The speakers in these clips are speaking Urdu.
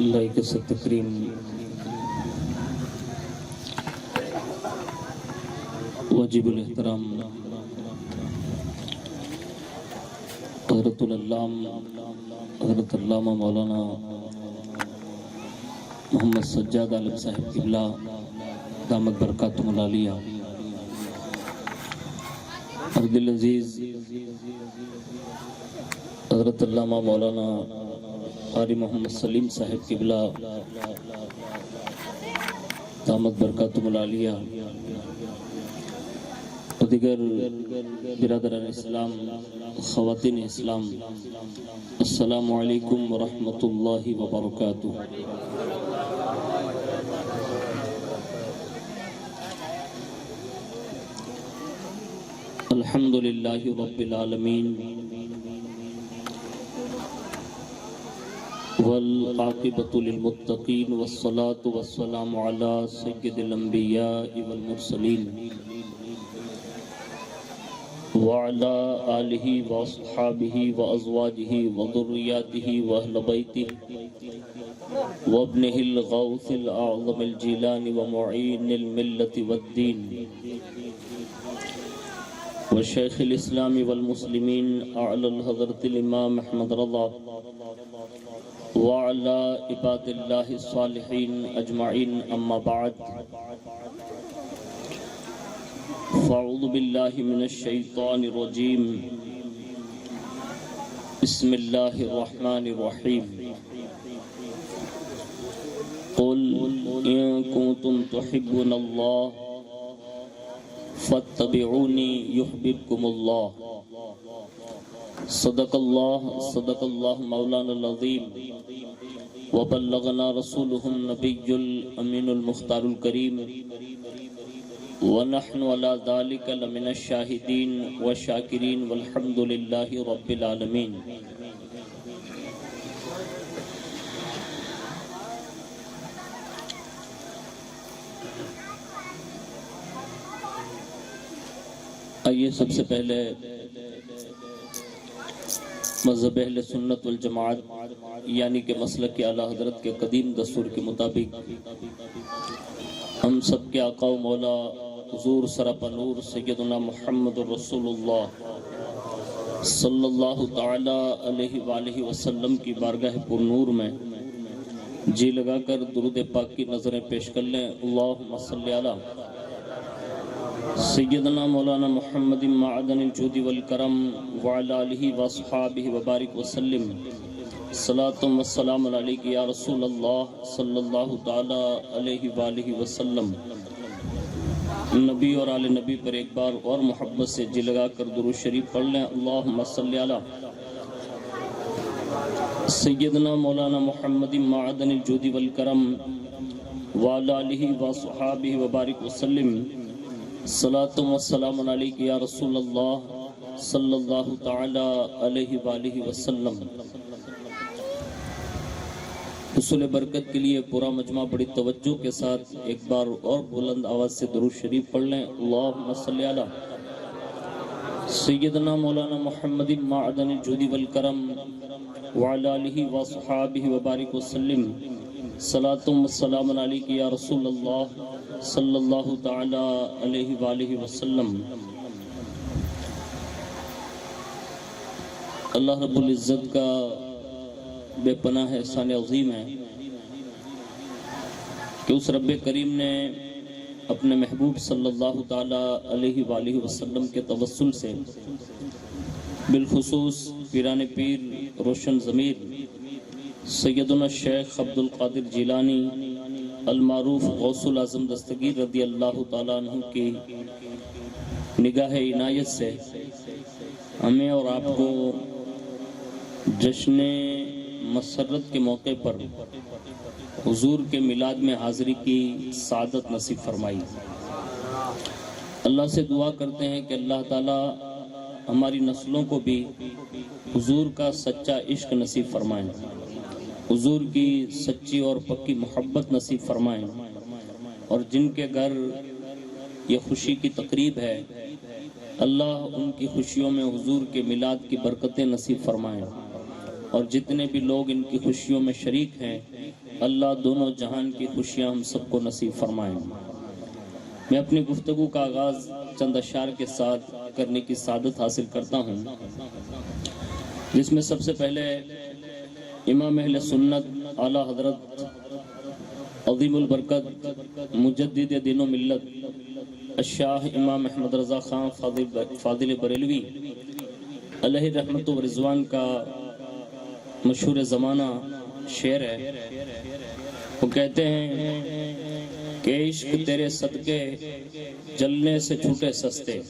لائق سے تکریم واجب الاحترام حضرت حضرت علامہ مولانا محمد سجاد عالم صاحب قبلہ دامت برکاتہم العالیہ، اور دل عزیز حضرت علامہ مولانا قاری محمد سلیم صاحب قبلہ دامت برکاتہم العالیہ، اور دیگر برادران اسلام، خواتین اسلام، السلام علیکم ورحمۃ اللہ وبرکاتہ۔ الحمد للہ رب العالمین والعاقبۃ للمتقین والصلاة والسلام علی سید الانبیاء والمرسلین وعلی آلہ واصحابہ وازواجہ وذریاتہ واہل بیتہ وابنہ الغوث الاعظم الجیلانی ومعین الملت والدین وشیخ الاسلام والمسلمین اعلی الحضرت الامام احمد رضا وعلی عباد اللہ الصالحین اجمعین، اما بعد فاعوذ باللہ من الشیطان الرجیم، بسم اللہ الرحمن الرحیم، قل ان کنتم تحبون اللہ فاتبعونی یحببکم اللہ، صدق اللہ مولانا العظیم، وبلغنا رسولہ النبی الامین المختار الکریم، ونحن علی ذلک لمن الشاہدین والشاکرین والحمد للہ رب العالمین۔ آئیے سب سے پہلے مذہب اہل سنت والجماعت یعنی کہ مسلک اعلیٰ حضرت کے قدیم دستور کے مطابق ہم سب کے آقا و مولا حضور سراپا نور سیدنا محمد رسول اللہ صلی اللہ تعالی علیہ وآلہ وسلم کی بارگاہ پر نور میں جی لگا کر درود پاک کی نظریں پیش کر لیں۔ اللہم صلی علی سیدنا مولانا محمد معدن الجود والکرم وعلی آلہ واصحابہ وبارک وسلم، صلاۃ والسلام علیک یا رسول اللہ صلی اللہ تعالی علیہ وآلہ وسلم۔ نبی اور آل نبی پر ایک بار اور محبت سے جی لگا کر درود شریف پڑھ لیں۔ اللہم صلی علی سیدنا مولانا محمد معدن الجود والکرم وعلی آلہ واصحابہ وبارک وسلم، صلاۃ والسلام علیک یا رسول اللہ صلی اللہ تعالی علیہ وآلہ وسلم۔ حصول برکت کے لیے پورا مجمع بڑی توجہ کے ساتھ ایک بار اور بلند آواز سے درود شریف پڑھ لیں۔ اللہم صلی علی سیدنا مولانا محمد معدن الجود والکرم وعلی آلہ واصحابہ وبارک وسلم، صلاۃ والسلام علیک یا رسول اللہ صلی اللہ تعالی علیہ وآلہ وسلم۔ اللہ رب العزت کا بے پناہ احسان عظیم ہے کہ اس رب کریم نے اپنے محبوب صلی اللہ تعالی علیہ وآلہ وسلم کے توسل سے بالخصوص پیران پیر روشن ضمیر سیدنا شیخ عبد القادر جیلانی المعروف غوث العظم دستگیر رضی اللہ تعالیٰ عنہ کی نگاہ عنایت سے ہمیں اور آپ کو جشن مسرت کے موقع پر حضور کے میلاد میں حاضری کی سعادت نصیب فرمائی۔ اللہ سے دعا کرتے ہیں کہ اللہ تعالیٰ ہماری نسلوں کو بھی حضور کا سچا عشق نصیب فرمائیں، حضور کی سچی اور پکی محبت نصیب فرمائیں، اور جن کے گھر یہ خوشی کی تقریب ہے اللہ ان کی خوشیوں میں حضور کے میلاد کی برکتیں نصیب فرمائیں، اور جتنے بھی لوگ ان کی خوشیوں میں شریک ہیں اللہ دونوں جہان کی خوشیاں ہم سب کو نصیب فرمائیں۔ میں اپنی گفتگو کا آغاز چند اشعار کے ساتھ کرنے کی سعادت حاصل کرتا ہوں، جس میں سب سے پہلے امام اہل سنت اعلیٰ حضرت عظیم البرکت مجدد دین و ملت الشاہ امام احمد رضا خان فاضل بریلوی علیہ رحمت و رضوان کا مشہور زمانہ شعر ہے۔ وہ کہتے ہیں کہ عشق تیرے صدقے جلنے سے چھوٹے سستے۔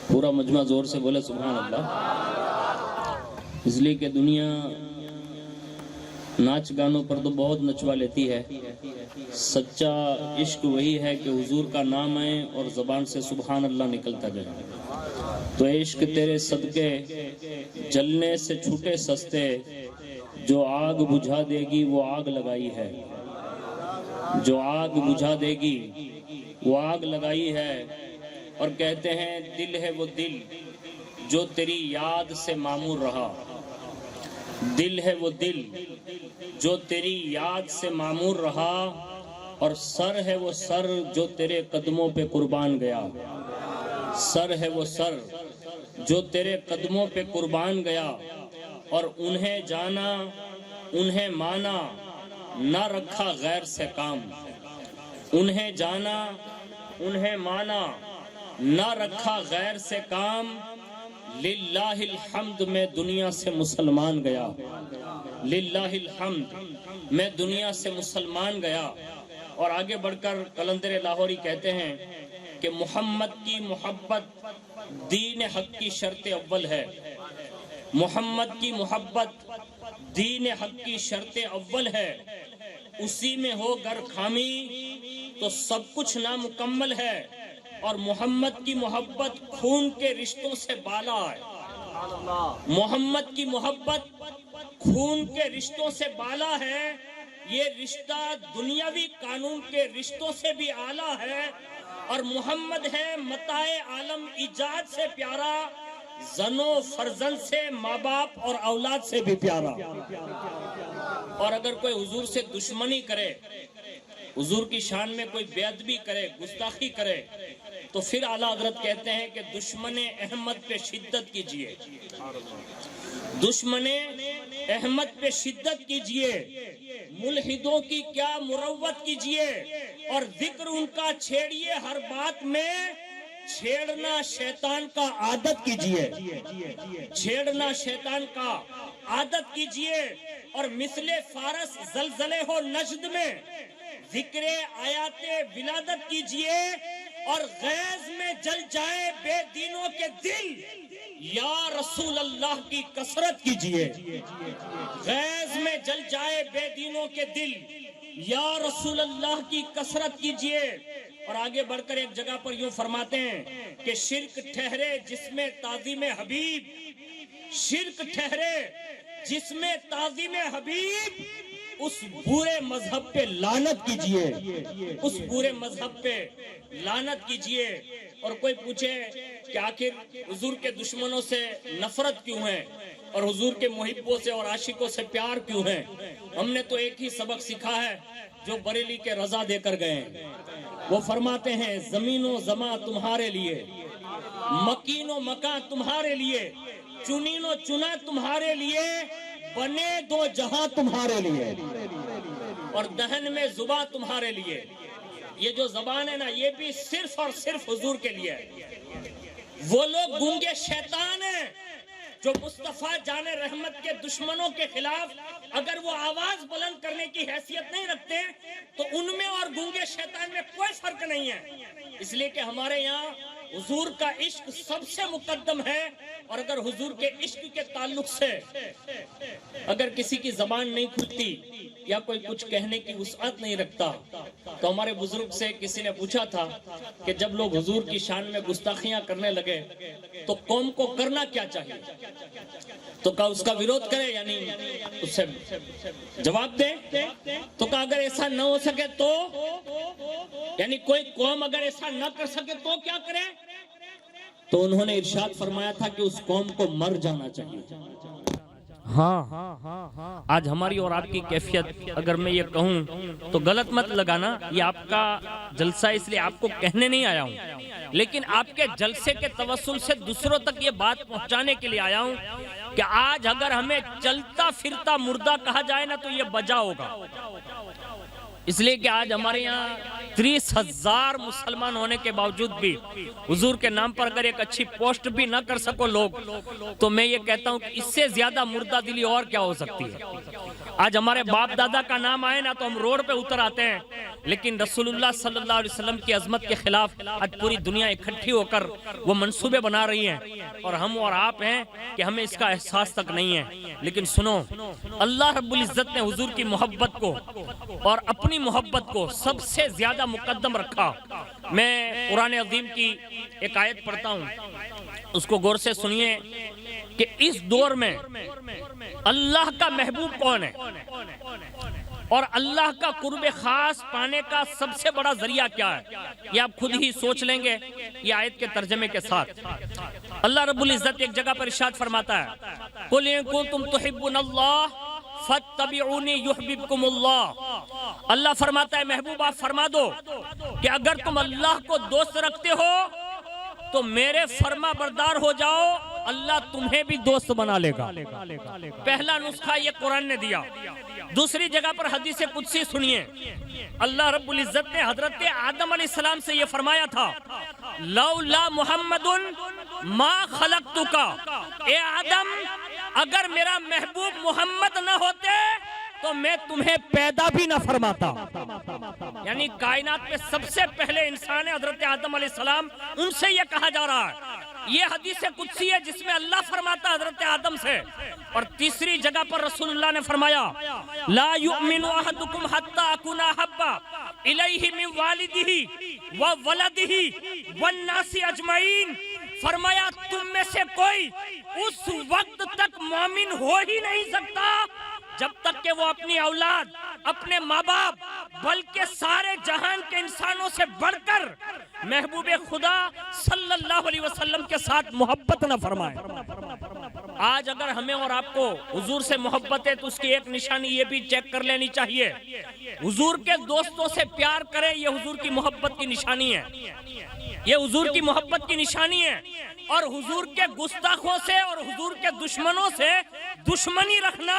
پورا مجمع زور سے بولے سبحان اللہ۔ اس لیے کہ دنیا ناچ گانوں پر تو بہت نچوا لیتی ہے، سچا عشق وہی ہے کہ حضور کا نام آئے اور زبان سے سبحان اللہ نکلتا جائے۔ تو عشق تیرے صدقے جلنے سے چھوٹے سستے، جو آگ بجھا دے گی وہ آگ لگائی ہے، جو آگ بجھا دے گی وہ آگ لگائی ہے۔ اور کہتے ہیں دل ہے وہ دل جو تیری یاد سے معمور رہا، دل ہے وہ دل جو تیری یاد سے معمور رہا، اور سر ہے وہ سر جو تیرے قدموں پہ قربان گیا، سر ہے وہ سر جو تیرے قدموں پہ قربان گیا۔ اور انہیں جانا انہیں مانا نہ رکھا غیر سے کام، انہیں جانا انہیں مانا نہ رکھا غیر سے کام۔ للہ الحمد میں دنیا سے مسلمان گیا، للہ الحمد میں دنیا سے مسلمان گیا۔ اور آگے بڑھ کر قلندر لاہوری کہتے ہیں کہ محمد کی محبت دین حق کی شرط اول ہے، محمد کی محبت دین حق کی شرط اول ہے، اسی میں ہو گر خامی تو سب کچھ نامکمل ہے۔ اور محمد کی محبت خون کے رشتوں سے بالا ہے، محمد کی محبت خون کے رشتوں سے بالا ہے، یہ رشتہ دنیاوی قانون کے رشتوں سے بھی اعلیٰ ہے۔ اور محمد ہے متاع عالم ایجاد سے پیارا، زن و فرزند سے ماں باپ اور اولاد سے بھی پیارا۔ اور اگر کوئی حضور سے دشمنی کرے، حضور کی شان میں کوئی بے ادبی کرے، گستاخی کرے، تو پھر اعلیٰ حضرت کہتے ہیں کہ دشمن احمد پہ شدت کیجئے، دشمن احمد پہ شدت کیجئے، ملحدوں کی کیا مروت کیجئے، اور ذکر ان کا چھیڑیے ہر بات میں، چھیڑنا شیطان کا عادت کیجئے، چھیڑنا شیطان کا عادت کیجئے۔ اور مثل فارس زلزلے ہو نجد میں ذکر آیات ولادت کیجئے، اور غیظ میں جل جائے بے دینوں کے دل، یا رسول اللہ کی کثرت کیجئے، غیظ میں جل جائے بے دینوں کے دل، یا رسول اللہ کی کثرت کیجئے۔ اور آگے بڑھ کر ایک جگہ پر یوں فرماتے ہیں کہ شرک ٹھہرے جس میں تعظیم حبیب، شرک ٹھہرے جس میں تعظیم حبیب، اس برے مذہب پہ لعنت کیجئے، اس برے مذہب پہ لعنت کیجئے۔ اور کوئی پوچھے کہ آخر حضور کے دشمنوں سے نفرت کیوں ہے اور حضور کے محبوں سے اور عاشقوں سے پیار کیوں ہے؟ ہم نے تو ایک ہی سبق سیکھا ہے جو بریلی کے رضا دے کر گئے ہیں۔ وہ فرماتے ہیں زمین و زماں تمہارے لیے، مکین و مکان تمہارے لیے، چنین و چنا تمہارے لیے، بنے دو جہاں تمہارے لیے، اور دہن میں زباں تمہارے لیے۔ یہ جو زبان ہے نا، یہ بھی صرف اور صرف حضور کے لیے ہے۔ وہ لوگ گونگے شیطان ہیں جو مصطفیٰ جان رحمت کے دشمنوں کے خلاف اگر وہ آواز بلند کرنے کی حیثیت نہیں رکھتے تو ان میں اور گونگے شیطان میں کوئی فرق نہیں ہے۔ اس لیے کہ ہمارے یہاں حضور کا عشق سب سے مقدم ہے، اور اگر حضور کے عشق کے تعلق سے اگر کسی کی زبان نہیں کھلتی یا کوئی کچھ کہنے کی وسعت نہیں رکھتا، تو ہمارے بزرگ سے کسی نے پوچھا تھا کہ جب لوگ حضور کی شان میں گستاخیاں کرنے لگے تو قوم کو کرنا کیا چاہیے؟ تو کہا اس کا ویرودھ کرے، یعنی اس سے جواب دے۔ تو کہا اگر ایسا نہ ہو سکے تو، یعنی کوئی قوم اگر ایسا نہ کر سکے تو کیا کرے؟ تو انہوں نے ارشاد فرمایا تھا کہ اس قوم کو مر جانا چاہیے۔ ہاں آج ہماری اور آپ کی کیفیت اگر میں یہ کہوں تو غلط مت لگانا، یہ آپ کا جلسہ اس لیے آپ کو کہنے نہیں آیا ہوں، لیکن آپ کے جلسے کے توسل سے دوسروں تک یہ بات پہنچانے کے لیے آیا ہوں کہ آج اگر ہمیں چلتا پھرتا مردہ کہا جائے نا تو یہ بجا ہوگا، اس لیے کہ آج ہمارے یہاں 30,000 مسلمان ہونے کے باوجود بھی حضور کے نام پر اگر ایک اچھی پوسٹ بھی نہ کر سکو لوگ، تو میں یہ کہتا ہوں کہ اس سے زیادہ مردہ دلی اور کیا ہو سکتی ہے۔ آج ہمارے باپ دادا کا نام آئے نا تو ہم روڈ پہ اتر آتے ہیں، لیکن رسول اللہ صلی اللہ علیہ وسلم کی عظمت کے خلاف آج پوری دنیا اکٹھی ہو کر وہ منصوبے بنا رہی ہیں، اور ہم اور آپ ہیں کہ ہمیں اس کا احساس تک نہیں ہے۔ لیکن سنو، اللہ رب العزت نے حضور کی محبت کو اور اپنی محبت کو سب سے زیادہ مقدم رکھا۔ میں قرآن عظیم کی ایک آیت پڑھتا ہوں، اس کو غور سے سنیے کہ اس دور میں اللہ کا محبوب کون ہے اور اللہ کا قرب خاص پانے کا سب سے بڑا ذریعہ کیا ہے، یہ آپ خود ہی سوچ لیں گے یہ آیت کے ترجمے کے ساتھ۔ اللہ رب العزت ایک جگہ پر ارشاد فرماتا ہے، قُلْ إِن كُنتُمْ تُحِبُّونَ اللَّهَ فَاتَّبِعُونِي يُحْبِبْكُمُ اللَّهُ۔ اللہ فرماتا ہے محبوب آپ فرما دو کہ اگر تم اللہ کو دوست رکھتے ہو تو میرے فرما بردار ہو جاؤ، اللہ تمہیں بھی دوست بنا لے گا۔ پہلا نسخہ یہ قرآن نے دیا۔ دوسری جگہ پر حدیث قدسی سنیے، اللہ رب العزت نے حضرت آدم علیہ السلام سے یہ فرمایا تھا، لولا محمد ما خلقتک، اے آدم اگر میرا محبوب محمد نہ ہوتے تو میں تمہیں پیدا بھی نہ فرماتا۔ یعنی کائنات میں سب سے پہلے انسان ہے حضرت آدم علیہ السلام، ان سے یہ کہا جا رہا ہے۔ یہ حدیث قدسی ہے جس میں اللہ فرماتا ہے حضرت آدم سے، اور تیسری جگہ پر رسول اللہ نے فرمایا، لا یؤمن احدکم حتی اکون احب الیہ من والدہ وولدہ والناس اجمعین۔ فرمایا تم میں سے کوئی اس وقت تک مومن ہو ہی نہیں سکتا جب تک کہ وہ اپنی اولاد، اپنے ماں باپ، بلکہ سارے جہان کے انسانوں سے بڑھ کر محبوب خدا صلی اللہ علیہ وسلم کے ساتھ محبت نہ فرمائے۔ آج اگر ہمیں اور آپ کو حضور سے محبت ہے تو اس کی ایک نشانی یہ بھی چیک کر لینی چاہیے، حضور کے دوستوں سے پیار کرے، یہ حضور کی محبت کی نشانی ہے، یہ حضور کی محبت کی نشانی ہے۔ اور حضور کے گستاخوں سے اور حضور کے دشمنوں سے دشمنی رکھنا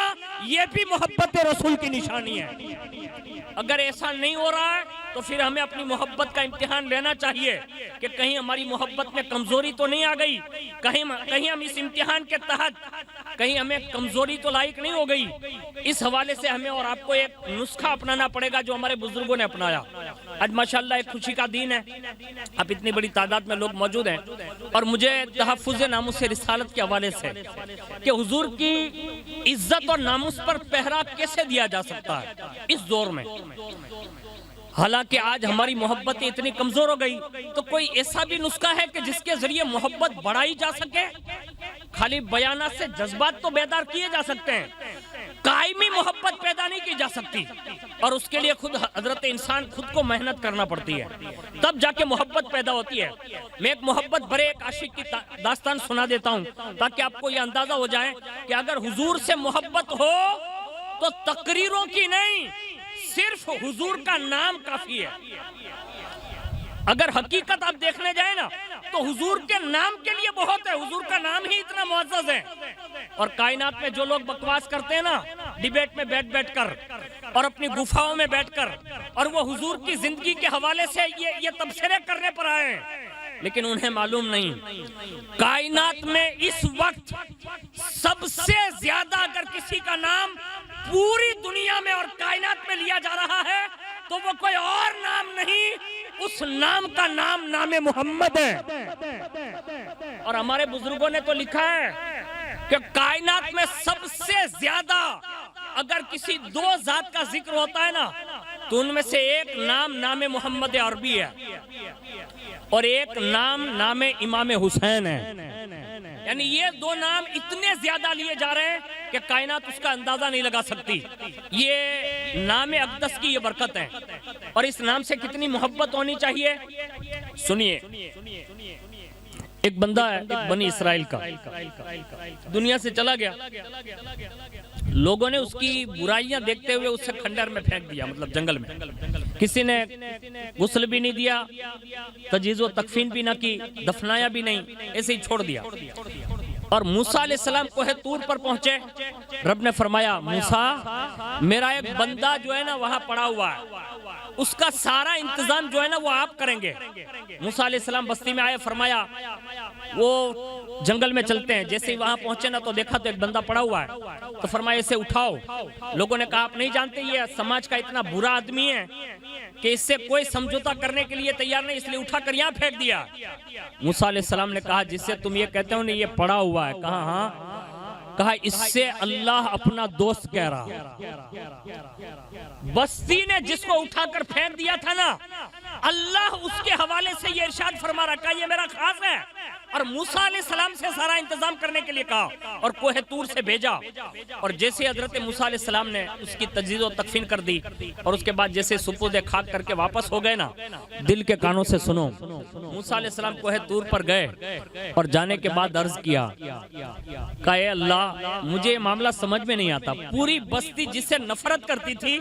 یہ بھی محبت رسول کی نشانی ہے۔ اگر ایسا نہیں ہو رہا ہے تو پھر ہمیں اپنی محبت کا امتحان لینا چاہیے کہ کہیں ہماری محبت میں کمزوری تو نہیں آ گئی، کہیں ہم اس امتحان کے تحت کہیں ہمیں کمزوری تو لاحق نہیں ہو گئی۔ اس حوالے سے ہمیں اور آپ کو ایک نسخہ اپنانا پڑے گا جو ہمارے بزرگوں نے اپنایا۔ آج ماشاءاللہ ایک خوشی کا دن ہے، اب اتنی بڑی تعداد میں لوگ موجود ہیں، اور مجھے تحفظ ناموس رسالت کے حوالے سے کہ حضور کی عزت اور ناموس پر پہرا کیسے دیا جا سکتا ہے اس دور میں، حالانکہ آج ہماری محبتیں اتنی کمزور ہو گئی، تو کوئی ایسا بھی نسخہ ہے کہ جس کے ذریعے محبت بڑھائی جا سکے؟ خالی بیانات سے جذبات تو بیدار کیے جا سکتے ہیں، قائمی محبت پیدا نہیں کی جا سکتی، اور اس کے لیے خود حضرت انسان خود کو محنت کرنا پڑتی ہے، تب جا کے محبت پیدا ہوتی ہے۔ میں ایک محبت بھرے ایک عاشق کی داستان سنا دیتا ہوں تاکہ آپ کو یہ اندازہ ہو جائے کہ اگر حضور سے محبت ہو تو تقریروں کی نہیں، صرف حضور کا نام کافی ہے۔ اگر حقیقت آپ دیکھنے جائیں نا تو حضور کے نام کے لیے بہت ہے، حضور کا نام ہی اتنا معزز ہے۔ اور کائنات میں جو لوگ بکواس کرتے ہیں نا ڈیبیٹ میں بیٹھ کر اور اپنی گفاؤں میں بیٹھ کر، اور وہ حضور کی زندگی کے حوالے سے یہ تبصرے کرنے پر آئے ہیں، لیکن انہیں معلوم نہیں کائنات میں اس وقت سب سے زیادہ اگر کسی کا نام پوری دنیا میں اور کائنات میں لیا جا رہا ہے تو وہ کوئی اور نام نہیں، اس نام کا نام نام محمد ہے۔ اور ہمارے بزرگوں نے تو لکھا ہے کہ کائنات میں سب سے زیادہ اگر کسی دو ذات کا ذکر ہوتا ہے نا تو ان میں سے ایک نام نام محمد عربی ہے اور ایک نام نام امام حسین ہے۔ یعنی یہ دو نام اتنے زیادہ لیے جا رہے ہیں کہ کائنات اس کا اندازہ نہیں لگا سکتی۔ یہ نام اقدس کی یہ برکت ہے، اور اس نام سے کتنی محبت ہونی چاہیے۔ سنیے، ایک بندہ ہے ایک بنی اسرائیل کا، دنیا سے چلا گیا، لوگوں نے اس کی برائیاں دیکھتے ہوئے اسے کھنڈر میں پھینک دیا، مطلب جنگل میں، کسی نے غسل بھی نہیں دیا، تجہیز و تکفین بھی نہ کی، دفنایا بھی نہیں، ایسے ہی چھوڑ دیا۔ اور موسیٰ علیہ السلام کوہ طور پر پہنچے، رب نے فرمایا موسیٰ میرا ایک بندہ جو ہے نا وہاں پڑا ہوا ہے، اس کا سارا انتظام جو ہے نا وہ آپ کریں گے۔ موسیٰ علیہ السلام بستی میں آئے، فرمایا وہ جنگل میں چلتے ہیں، جیسے ہی وہاں پہنچے نا تو دیکھا تو ایک بندہ پڑا ہوا ہے، تو فرمایا اسے اٹھاؤ۔ لوگوں نے کہا آپ نہیں جانتے یہ سماج کا اتنا برا آدمی ہے کہ اس سے کوئی سمجھوتا کرنے کے لیے تیار نہیں، اس لیے اٹھا کر یہاں پھینک دیا۔ موسیٰ علیہ السلام نے کہا جس سے تم یہ کہتے ہو نہیں یہ پڑا ہوا ہے، کہا ہاں، کہا اس سے اللہ اپنا دوست کہہ رہا۔ بستی نے جس کو اٹھا کر پھینک دیا تھا نا، اللہ اس کے حوالے سے یہ ارشاد فرما رہا، کہا یہ میرا خاص ہے، اور موسیٰ علیہ السلام سے سارا انتظام کرنے کے لیے کہا اور کوہ طور سے بھیجا۔ اور جیسے حضرت موسیٰ علیہ السلام نے اس کی تجہیز و تکفین کر دی اور اس کے بعد جیسے سپرد خاک کر کے واپس ہو گئے نا، دل کے کانوں سے سنو، موسیٰ علیہ السلام کوہ طور پر گئے اور جانے کے بعد عرض کیا کہ اے اللہ مجھے یہ معاملہ سمجھ میں نہیں آتا، پوری بستی جس سے نفرت کرتی تھی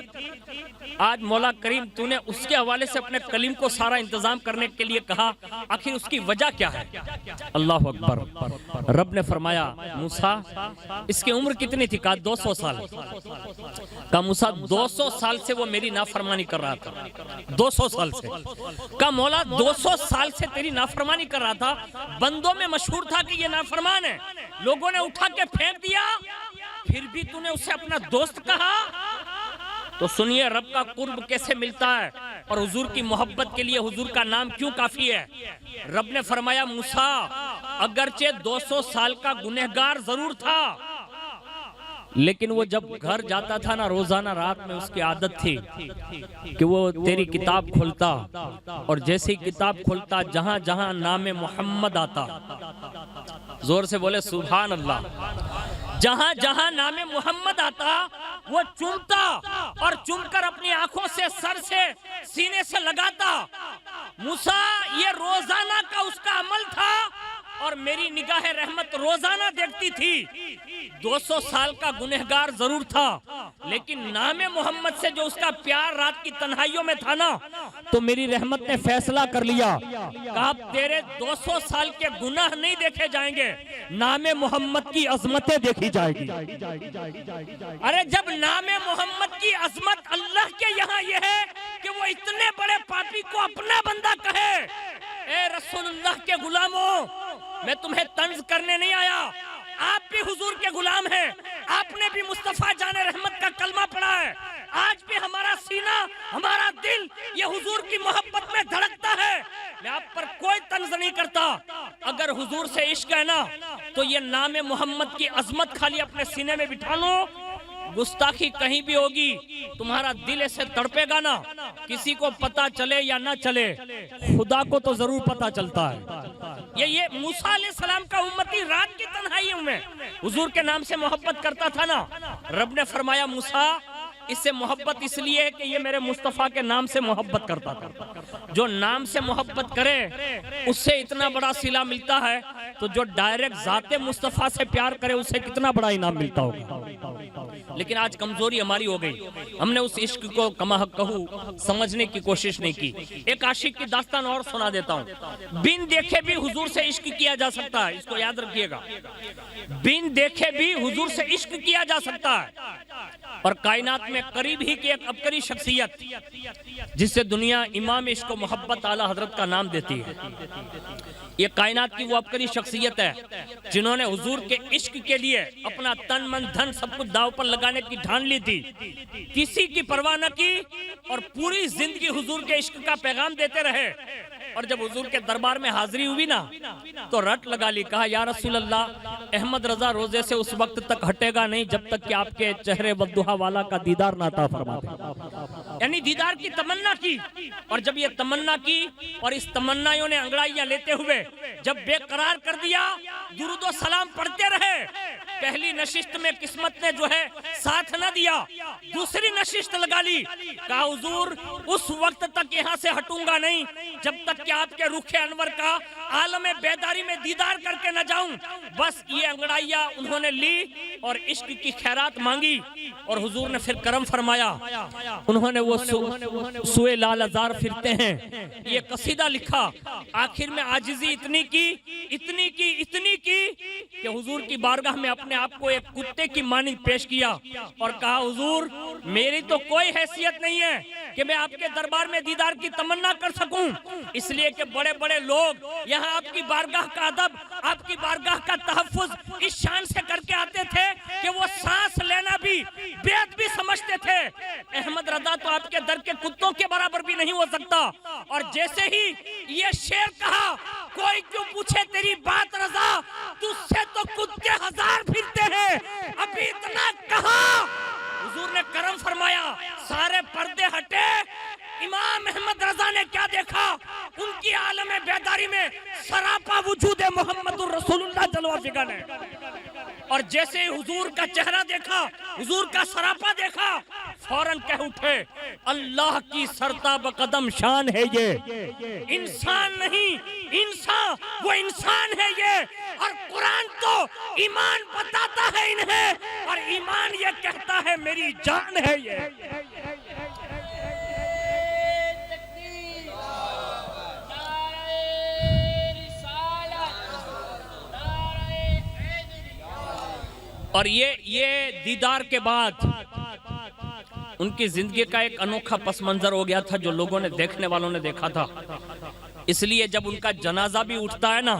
آج مولا کریم تو نے اس کے حوالے سے اپنے کلیم کو سارا انتظام کرنے کے لیے کہا، آخر اس کی وجہ کیا ہے؟ اللہ اکبر۔ رب نے فرمایا موسیٰ اس کی عمر کتنی تھی؟ کہا 200 سال۔ کہا موسیٰ 200 سال سے وہ میری نافرمانی کر رہا تھا، 200 سال سے۔ کہا مولا 200 سال سے تیری نافرمانی کر رہا تھا، بندوں میں مشہور تھا کہ یہ نافرمان ہے، لوگوں نے اٹھا کے پھینک دیا، پھر بھی تو نے اسے اپنا دوست کہا؟ تو سنیے رب کا قرب کیسے ملتا ہے اور حضور کی محبت کے لیے حضور کا نام کیوں کافی ہے۔ رب نے فرمایا موسیٰ اگرچہ 200 سال کا گنہگار ضرور تھا، لیکن وہ جب گھر جاتا تھا نا روزانہ رات میں اس کی عادت تھی کہ وہ تیری کتاب کھولتا، اور جیسی کتاب کھولتا جہاں جہاں نام محمد آتا، زور سے بولے سبحان اللہ، جہاں جہاں نام محمد آتا وہ چومتا اور چوم کر اپنی آنکھوں سے سر سے سینے سے لگاتا۔ موسیٰ یہ روزانہ کا اس کا عمل تھا اور میری نگاہ رحمت روزانہ دیکھتی تھی۔ 200 سال کا گنہگار ضرور تھا، لیکن نام محمد سے جو اس کا پیار رات کی تنہائیوں میں تھا نا، تو میری رحمت نے فیصلہ کر لیا، کہا تیرے 200 سال کے گناہ نہیں دیکھے جائیں گے، نام محمد کی عظمتیں دیکھی جائے گی۔ ارے جب نام محمد کی عظمت اللہ کے یہاں یہ ہے کہ وہ اتنے بڑے پاپی کو اپنا بندہ کہے، اے رسول اللہ کے غلاموں میں تمہیں طنز کرنے نہیں آیا، آپ بھی حضور کے غلام ہیں، آپ نے بھی مصطفیٰ جان رحمت کا کلمہ پڑھا ہے، آج بھی ہمارا سینہ ہمارا دل یہ حضور کی محبت میں دھڑکتا ہے۔ میں آپ پر کوئی طنز نہیں کرتا، اگر حضور سے عشق ہے نا تو یہ نام محمد کی عظمت خالی اپنے سینے میں بٹھا لو، گستاخی کہیں بھی ہوگی تمہارا دل ایسے تڑپے گا نا، کسی کو پتا چلے یا نہ چلے خدا کو تو ضرور پتا چلتا ہے۔ یہ موسیٰ علیہ السلام کا امتی رات کی تنہائیوں میں حضور کے نام سے محبت کرتا تھا نا، رب نے فرمایا موسیٰ اس سے محبت اس لیے ہے کہ یہ میرے مصطفیٰ کے نام سے محبت کرتا تھا۔ جو نام سے محبت کرے اس سے اتنا بڑا صلہ ملتا ہے، تو جو ڈائریکٹ ذات مصطفیٰ سے پیار کرے اسے کتنا بڑا انعام ملتا ہوگا۔ لیکن آج کمزوری ہماری ہو گئی، ہم نے اس عشق کو کما حق کہو سمجھنے کی کوشش نہیں کی۔ ایک عاشق کی داستان اور سنا دیتا ہوں۔ بن دیکھے بھی حضور سے عشق کیا جا سکتا ہے، اس کو یاد رکھیے گا، بن دیکھے بھی حضور سے عشق کیا جا سکتا ہے۔ اور کائنات میں قریب ہی کی ایک عبقری شخصیت جس سے دنیا امام عشق و محبت اعلیٰ حضرت کا نام دیتی ہے، یہ کائنات کی وہ عبقری شخصیت ہے جنہوں نے حضور کے عشق کے لیے اپنا تن من دھن سب کچھ داؤ پر لگانے کی ٹھان لی تھی، کسی کی پرواہ نہ کی اور پوری زندگی حضور کے عشق کا پیغام دیتے رہے۔ اور جب حضور کے دربار میں حاضری ہوئی نا تو رٹ لگا لی، کہا یا رسول اللہ احمد رضا روزے سے اس وقت تک ہٹے گا نہیں جب تک کہ آپ کے چہرے والضحیٰ والا کا دیدار نہ عطا فرما دے۔ یعنی دیدار کی تمنا کی، اور جب یہ تمنا کی اور اس تمنائیوں نے انگڑائیاں لیتے ہوئے جب بے قرار کر دیا، درود و سلام پڑھتے رہے، پہلی نشست میں قسمت نے جو ہے ساتھ نہ دیا، دوسری نشست لگا لی، کہا حضور اس وقت تک یہاں سے ہٹوں گا نہیں جب تک کہ آپ کے رخ انور کا عالم بیداری میں دیدار کر کے نہ جاؤں۔ بس یہ انگڑائیاں انہوں نے لی اور عشق کی خیرات مانگی، اور حضور نے پھر کرم فرمایا، انہوں نے وہ سوئے لال ازار پھرتے ہیں یہ قصیدہ لکھا۔ آخر میں عاجزی اتنی کی کہ حضور کی بارگاہ میں اپنے آپ کو ایک کتے کی مانند پیش کیا اور کہا حضور میری تو کوئی حیثیت نہیں ہے کہ میں آپ کے دربار میں دیدار کی تمنا کر سکوں، اس لیے کہ بڑے بڑے لوگ یہاں آپ کی بارگاہ کا ادب، آپ کی بارگاہ کا تحفظ اس شان سے کر کے آتے تھے کہ وہ سانس لینا بھی بیعت بھی سمجھتے تھے۔ احمد رضا تو آپ کے در کے کتوں کے برابر بھی نہیں ہو سکتا، اور جیسے ہی یہ شعر کہا، کوئی کیوں پوچھے تیری بات رضا، تجھ سے تو کتے ہزار پھرتے ہیں، ابھی اتنا کہا۔ حضور نے کرم فرمایا، سارے پردے ہٹے، امام احمد رضا نے کیا دیکھا؟ ان کی عالم بیداری میں سراپا وجود محمد الرسول اللہ جلوہ فکر ہے، اور جیسے ہی حضور کا چہرہ دیکھا، حضور کا سراپا دیکھا، فوراً کہہ اٹھے اللہ کی سرتاب قدم شان ہے یہ، انسان نہیں انسان، وہ انسان ہے یہ، اور قرآن تو ایمان بتاتا ہے انہیں، اور ایمان یہ کہتا ہے میری جان ہے یہ۔ اور یہ دیدار کے بعد ان کی زندگی کا ایک انوکھا پس منظر ہو گیا تھا جو لوگوں نے، دیکھنے والوں نے دیکھا تھا۔ اس لیے جب ان کا جنازہ بھی اٹھتا ہے نا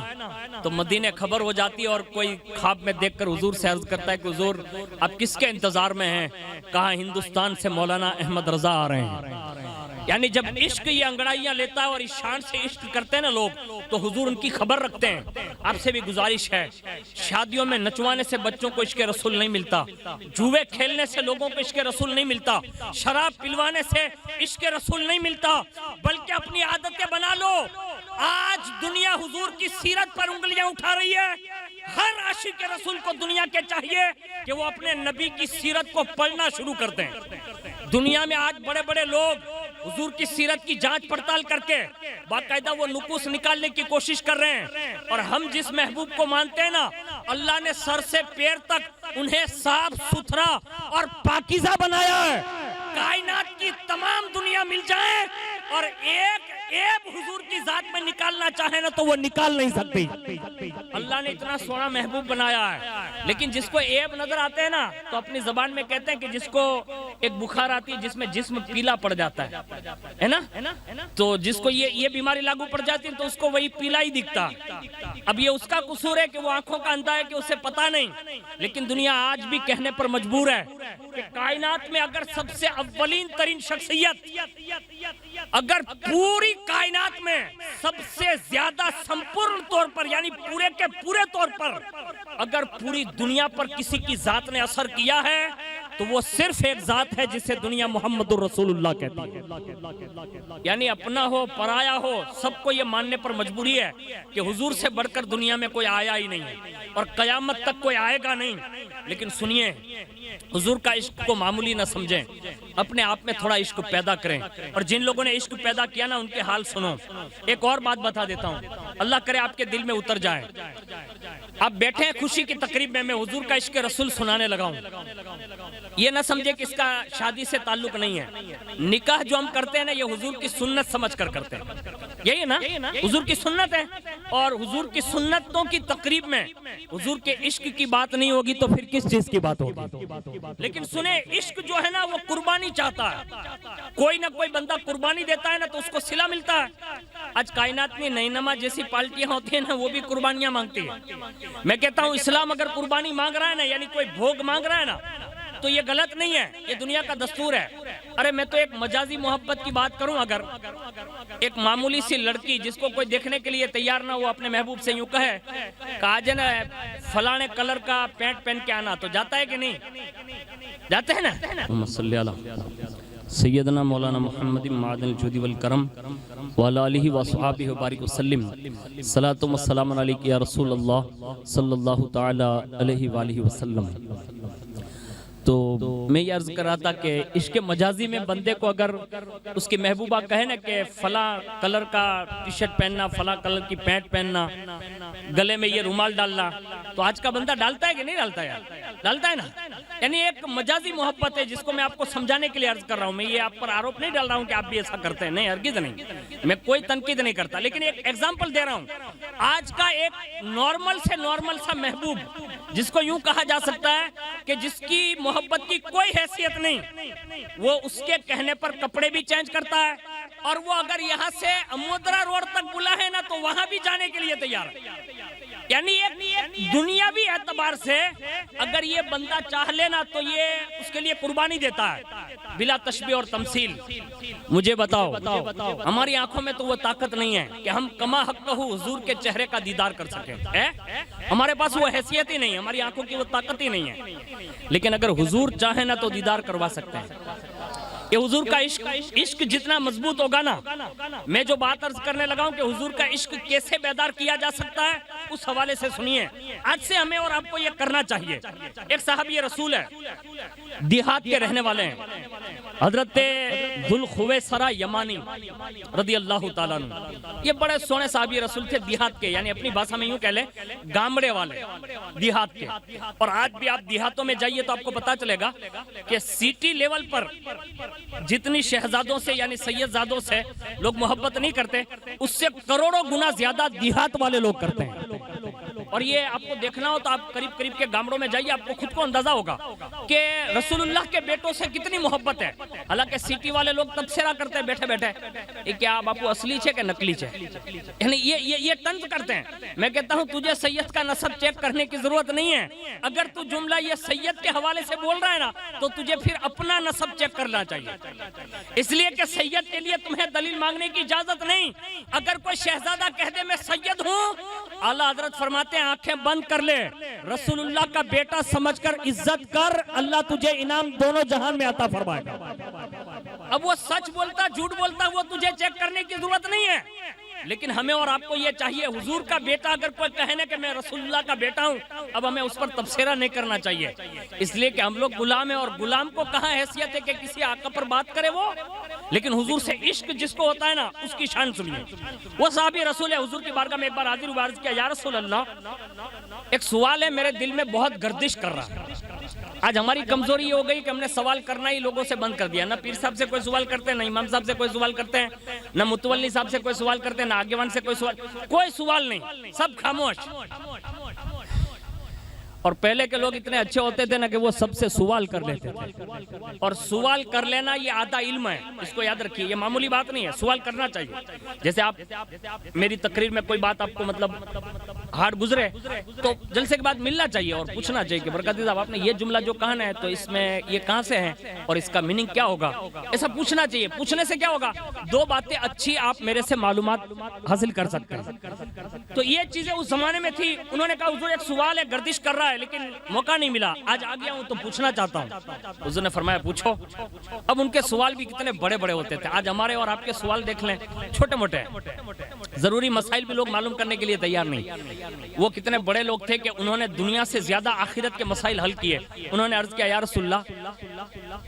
تو مدینے خبر ہو جاتی ہے، اور کوئی خواب میں دیکھ کر حضور سے عرض کرتا ہے کہ حضور آپ کس کے انتظار میں ہیں؟ کہا ہندوستان سے مولانا احمد رضا آ رہے ہیں۔ یعنی جب عشق یہ انگڑائیاں لیتا ہے اور اس شان سے عشق کرتے ہیں نا لوگ، تو حضور ان کی خبر رکھتے ہیں۔ آپ سے بھی گزارش ہے، شادیوں میں نچوانے سے بچوں کو عشق رسول نہیں ملتا، جوے کھیلنے سے لوگوں کو عشق رسول نہیں ملتا، شراب پلوانے سے عشق رسول نہیں ملتا، بلکہ اپنی عادتیں بنا لو۔ آج دنیا حضور کی سیرت پر انگلیاں اٹھا رہی ہے۔ ہر عاشق رسول کو دنیا کے چاہیے کہ وہ اپنے نبی کی سیرت کو پڑھنا شروع کر دیں۔ دنیا میں آج بڑے بڑے لوگ حضور کی سیرت کی جانچ پڑتال کر کے باقاعدہ وہ نقوص نکالنے کی کوشش کر رہے ہیں، اور ہم جس محبوب کو مانتے ہیں نا، اللہ نے سر سے پیر تک انہیں صاف ستھرا اور پاکیزہ بنایا ہے۔ کائنات کی تمام دنیا مل جائے اور ایک عیب حضور کی ذات میں نکالنا چاہے نا تو وہ نکال نہیں سکتی۔ اللہ نے اتنا سونا محبوب بنایا ہے، لیکن جس کو عیب نظر آتے ہیں نا تو اپنی زبان میں کہتے ہیں کہ جس کو ایک بخار آتی ہے جس میں جسم پیلا پڑ جاتا ہے نا، تو جس کو یہ بیماری لاگو پڑ جاتی ہے تو اس کو وہی پیلا ہی دکھتا۔ اب یہ اس کا قصور ہے کہ وہ آنکھوں کا اندھا ہے کہ اسے پتا نہیں، لیکن دنیا آج بھی کہنے پر مجبور ہے کہ کائنات میں اگر سب سے اولین ترین شخصیت، اگر پوری کائنات میں سب سے زیادہ سمپورن طور پر یعنی پورے کے پورے طور پر اگر پوری دنیا پر کسی کی ذات نے اثر کیا ہے تو وہ صرف ایک ذات ہے جسے دنیا محمد الرسول اللہ کہتی ہے۔ یعنی اپنا ہو پرایا ہو سب کو یہ ماننے پر مجبوری ہے کہ حضور سے بڑھ کر دنیا میں کوئی آیا ہی نہیں ہے اور قیامت تک کوئی آئے گا نہیں۔ لیکن سنیے، حضور کا عشق کو معمولی نہ سمجھیں، اپنے آپ میں تھوڑا عشق پیدا کریں، اور جن لوگوں نے عشق پیدا کیا نا ان کے حال سنو۔ ایک اور بات بتا دیتا ہوں، اللہ کرے آپ کے دل میں اتر جائے۔ آپ بیٹھے ہیں خوشی کی تقریب میں حضور کا عشق رسول سنانے لگا ہوں، یہ نہ سمجھے کہ اس کا شادی سے تعلق نہیں ہے۔ نکاح جو ہم کرتے ہیں نا یہ حضور کی سنت سمجھ کر کرتے ہیں، یہی نا حضور کی سنت ہے، اور حضور کی سنتوں کی تقریب میں حضور کے عشق کی بات نہیں ہوگی تو پھر کس چیز کی بات ہوگی؟ لیکن سنیں، عشق جو ہے نا وہ قربانی چاہتا ہے، کوئی نہ کوئی بندہ قربانی دیتا ہے نا تو اس کو صلہ ملتا ہے۔ آج کائنات میں نئی نما جیسی پارٹیاں ہوتی ہیں نا وہ بھی قربانیاں مانگتی ہیں۔ میں کہتا ہوں اسلام اگر قربانی مانگ رہا ہے نا یعنی کوئی بھوگ مانگ رہا ہے نا تو یہ غلط نہیں ہے، یہ دنیا کا دستور ہے۔ ارے میں تو ایک مجازی محبت کی بات کروں، اگر ایک معمولی سی لڑکی جس کو کوئی دیکھنے کے لیے تیار نہ ہو اپنے محبوب سے یوں کہے کہ آج نا فلانے کلر کا پینٹ پہن کے آنا، تو جاتا ہے کہ نہیں؟ جاتے ہیں نا؟ سیدنا مولانا محمد معدن الجود والکرم وعلی آلہ وصحابہ وبارک وسلم صلاۃ و سلام علیک یا رسول اللہ صلی اللہ تعالی علیہ وآلہ وسلم۔ تو میں یہ عرض کر رہا تھا کہ عشق مجازی میں بندے کو اگر اس کی محبوبہ کہے نا کہ فلاں کلر کا ٹی شرٹ پہننا، فلاں کلر کی پینٹ پہننا، گلے میں یہ رومال ڈالنا، تو آج کا بندہ ڈالتا ہے کہ نہیں ڈالتا ہے؟ ڈالتا ہے نا۔ یعنی ایک مجازی محبت ہے جس کو میں آپ کو سمجھانے کے لیے عرض کر رہا ہوں۔ میں یہ آپ پر آروپ نہیں ڈال رہا ہوں کہ آپ بھی ایسا کرتے ہیں، نہیں، ہرگز نہیں، میں کوئی تنقید نہیں کرتا، لیکن ایک ایگزامپل دے رہا ہوں۔ آج کا ایک نارمل سے نارمل سا محبوب جس کو یوں کہا جا سکتا ہے کہ جس کی محبت کی کوئی حیثیت نہیں، وہ اس کے کہنے پر کپڑے بھی چینج کرتا ہے، اور وہ اگر یہاں سے امودرا روڈ تک بلا ہے نا تو وہاں بھی جانے کے لیے تیار ہے۔ یعنی ایک دنیاوی اعتبار سے اگر یہ بندہ چاہ لینا تو یہ اس کے لیے قربانی دیتا ہے بلا تشبیہ اور تمثیل۔ مجھے بتاؤ، ہماری آنکھوں میں تو وہ طاقت نہیں ہے کہ ہم کما حقہ حضور کے چہرے کا دیدار کر سکیں، ہمارے پاس وہ حیثیت ہی نہیں، ہماری آنکھوں کی وہ طاقت ہی نہیں ہے، لیکن اگر حضور چاہے نا تو دیدار کروا سکتے ہیں۔ کہ حضور کا عشق جتنا مضبوط ہوگا نا، میں جو بات عرض کرنے لگا ہوں کہ حضور کا عشق کیسے بیدار کیا جا سکتا ہے، اس حوالے سے سنیے۔ آج سے ہمیں اور آپ کو یہ کرنا چاہیے۔ ایک صحابی رسول ہے، دیہات کے رہنے والے ہیں، حضرت ذوالخویسرہ یمانی رضی اللہ تعالیٰ عنہ۔ یہ بڑے سونے صحابی رسول تھے، دیہات کے، یعنی اپنی بھاشا میں یوں کہہ لیں گامڑے والے، دیہات کے۔ اور آج بھی آپ دیہاتوں میں جائیے تو آپ کو پتا چلے گا کہ سٹی لیول پر جتنی شہزادوں سے یعنی سید زادوں سے لوگ محبت نہیں کرتے، اس سے کروڑوں گنا زیادہ دیہات والے لوگ کرتے ہیں۔ اور یہ آپ کو دیکھنا ہو تو آپ قریب قریب کے گامڑوں میں جائیے، آپ کو خود کو اندازہ ہوگا کہ رسول اللہ کے بیٹوں سے کتنی محبت ہے۔ حالانکہ سٹی والے لوگ تبصرہ کرتے ہیں بیٹھے بیٹھے، یہ کیا باپو اصلی چھے کہ نکلی چھے، یعنی یہ طنز کرتے ہیں۔ میں کہتا ہوں تجھے سید کا نسب چیک کرنے کی ضرورت نہیں ہے، اگر تو جملہ یہ سید کے حوالے سے بول رہا ہے نا تو تجھے پھر اپنا نسب چیک کرنا چاہیے، اس لیے کہ سید کے لیے تمہیں دلیل مانگنے کی اجازت نہیں۔ اگر کوئی شہزادہ کہہ دے میں سید ہوں، اعلیٰ حضرت فرماتے ہیں آنکھیں بند کر لے، رسول اللہ کا بیٹا سمجھ کر عزت کر، اللہ تجھے انعام دونوں جہان میں عطا فرمائے گا۔ اب وہ سچ بولتا جھوٹ بولتا وہ تجھے چیک کرنے کی ضرورت نہیں ہے، لیکن ہمیں اور آپ کو یہ چاہیے، حضور کا بیٹا اگر کوئی کہنے کہ میں رسول اللہ کا بیٹا ہوں، اب ہمیں اس پر تبصرہ نہیں کرنا چاہیے، اس لیے کہ ہم لوگ غلام ہیں، اور غلام کو کہاں حیثیت ہے کہ کسی آقا پر بات کرے وہ، لیکن حضور سے عشق جس کو ہوتا ہے نا اس کی شان سنیے۔ وہ صحابی رسول ہے، حضور کی بارگاہ میں ایک بار حاضر ہوا، عرض کیا یا رسول اللہ، ایک سوال ہے میرے دل میں بہت گردش کر رہا ہے۔ آج ہماری کمزوری یہ ہو گئی کہ ہم نے سوال کرنا ہی لوگوں سے بند کر دیا، نہ پیر صاحب سے کوئی سوال کرتے ہیں، نہ امام صاحب سے کوئی سوال کرتے ہیں، نہ متولی صاحب سے کوئی سوال کرتے ہیں، نہ آگیوان سے کوئی سوال نہیں، سب خاموش۔ اور پہلے کے لوگ اتنے اچھے ہوتے تھے نا کہ وہ سب سے سوال کر لیتے تھے، اور سوال کر لینا یہ آدھا علم ہے، اس کو یاد رکھیے، یہ معمولی بات نہیں ہے، سوال کرنا چاہیے۔ جیسے آپ میری تقریر میں کوئی بات آپ کو مطلب ہارڈ گزرے تو جلسے کے بعد ملنا چاہیے اور پوچھنا چاہیے کہ برکاتی صاحب آپ نے یہ جملہ جو کہا ہے تو اس میں یہ کہاں سے ہے اور اس کا میننگ کیا ہوگا، ایسا پوچھنا چاہیے۔ پوچھنے سے کیا ہوگا، دو باتیں اچھی آپ میرے سے معلومات حاصل کر سکتے ہیں۔ تو یہ چیزیں اس زمانے میں تھی، انہوں نے کہا حضور ایک سوال ہے، گردش کر رہا ہے لیکن موقع نہیں ملا، آج آ گیا ہوں تو پوچھنا چاہتا ہوں۔ حضور نے فرمایا پوچھو۔ اب ان کے سوال بھی کتنے بڑے بڑے ہوتے تھے، آج ہمارے اور آپ کے سوال دیکھ لیں چھوٹے موٹے ہیں، ضروری مسائل بھی لوگ معلوم کرنے کے لیے تیار نہیں۔ وہ کتنے بڑے لوگ تھے کہ انہوں نے دنیا سے زیادہ آخرت کے مسائل حل کیے۔ انہوں نے عرض کیا یا رسول اللہ،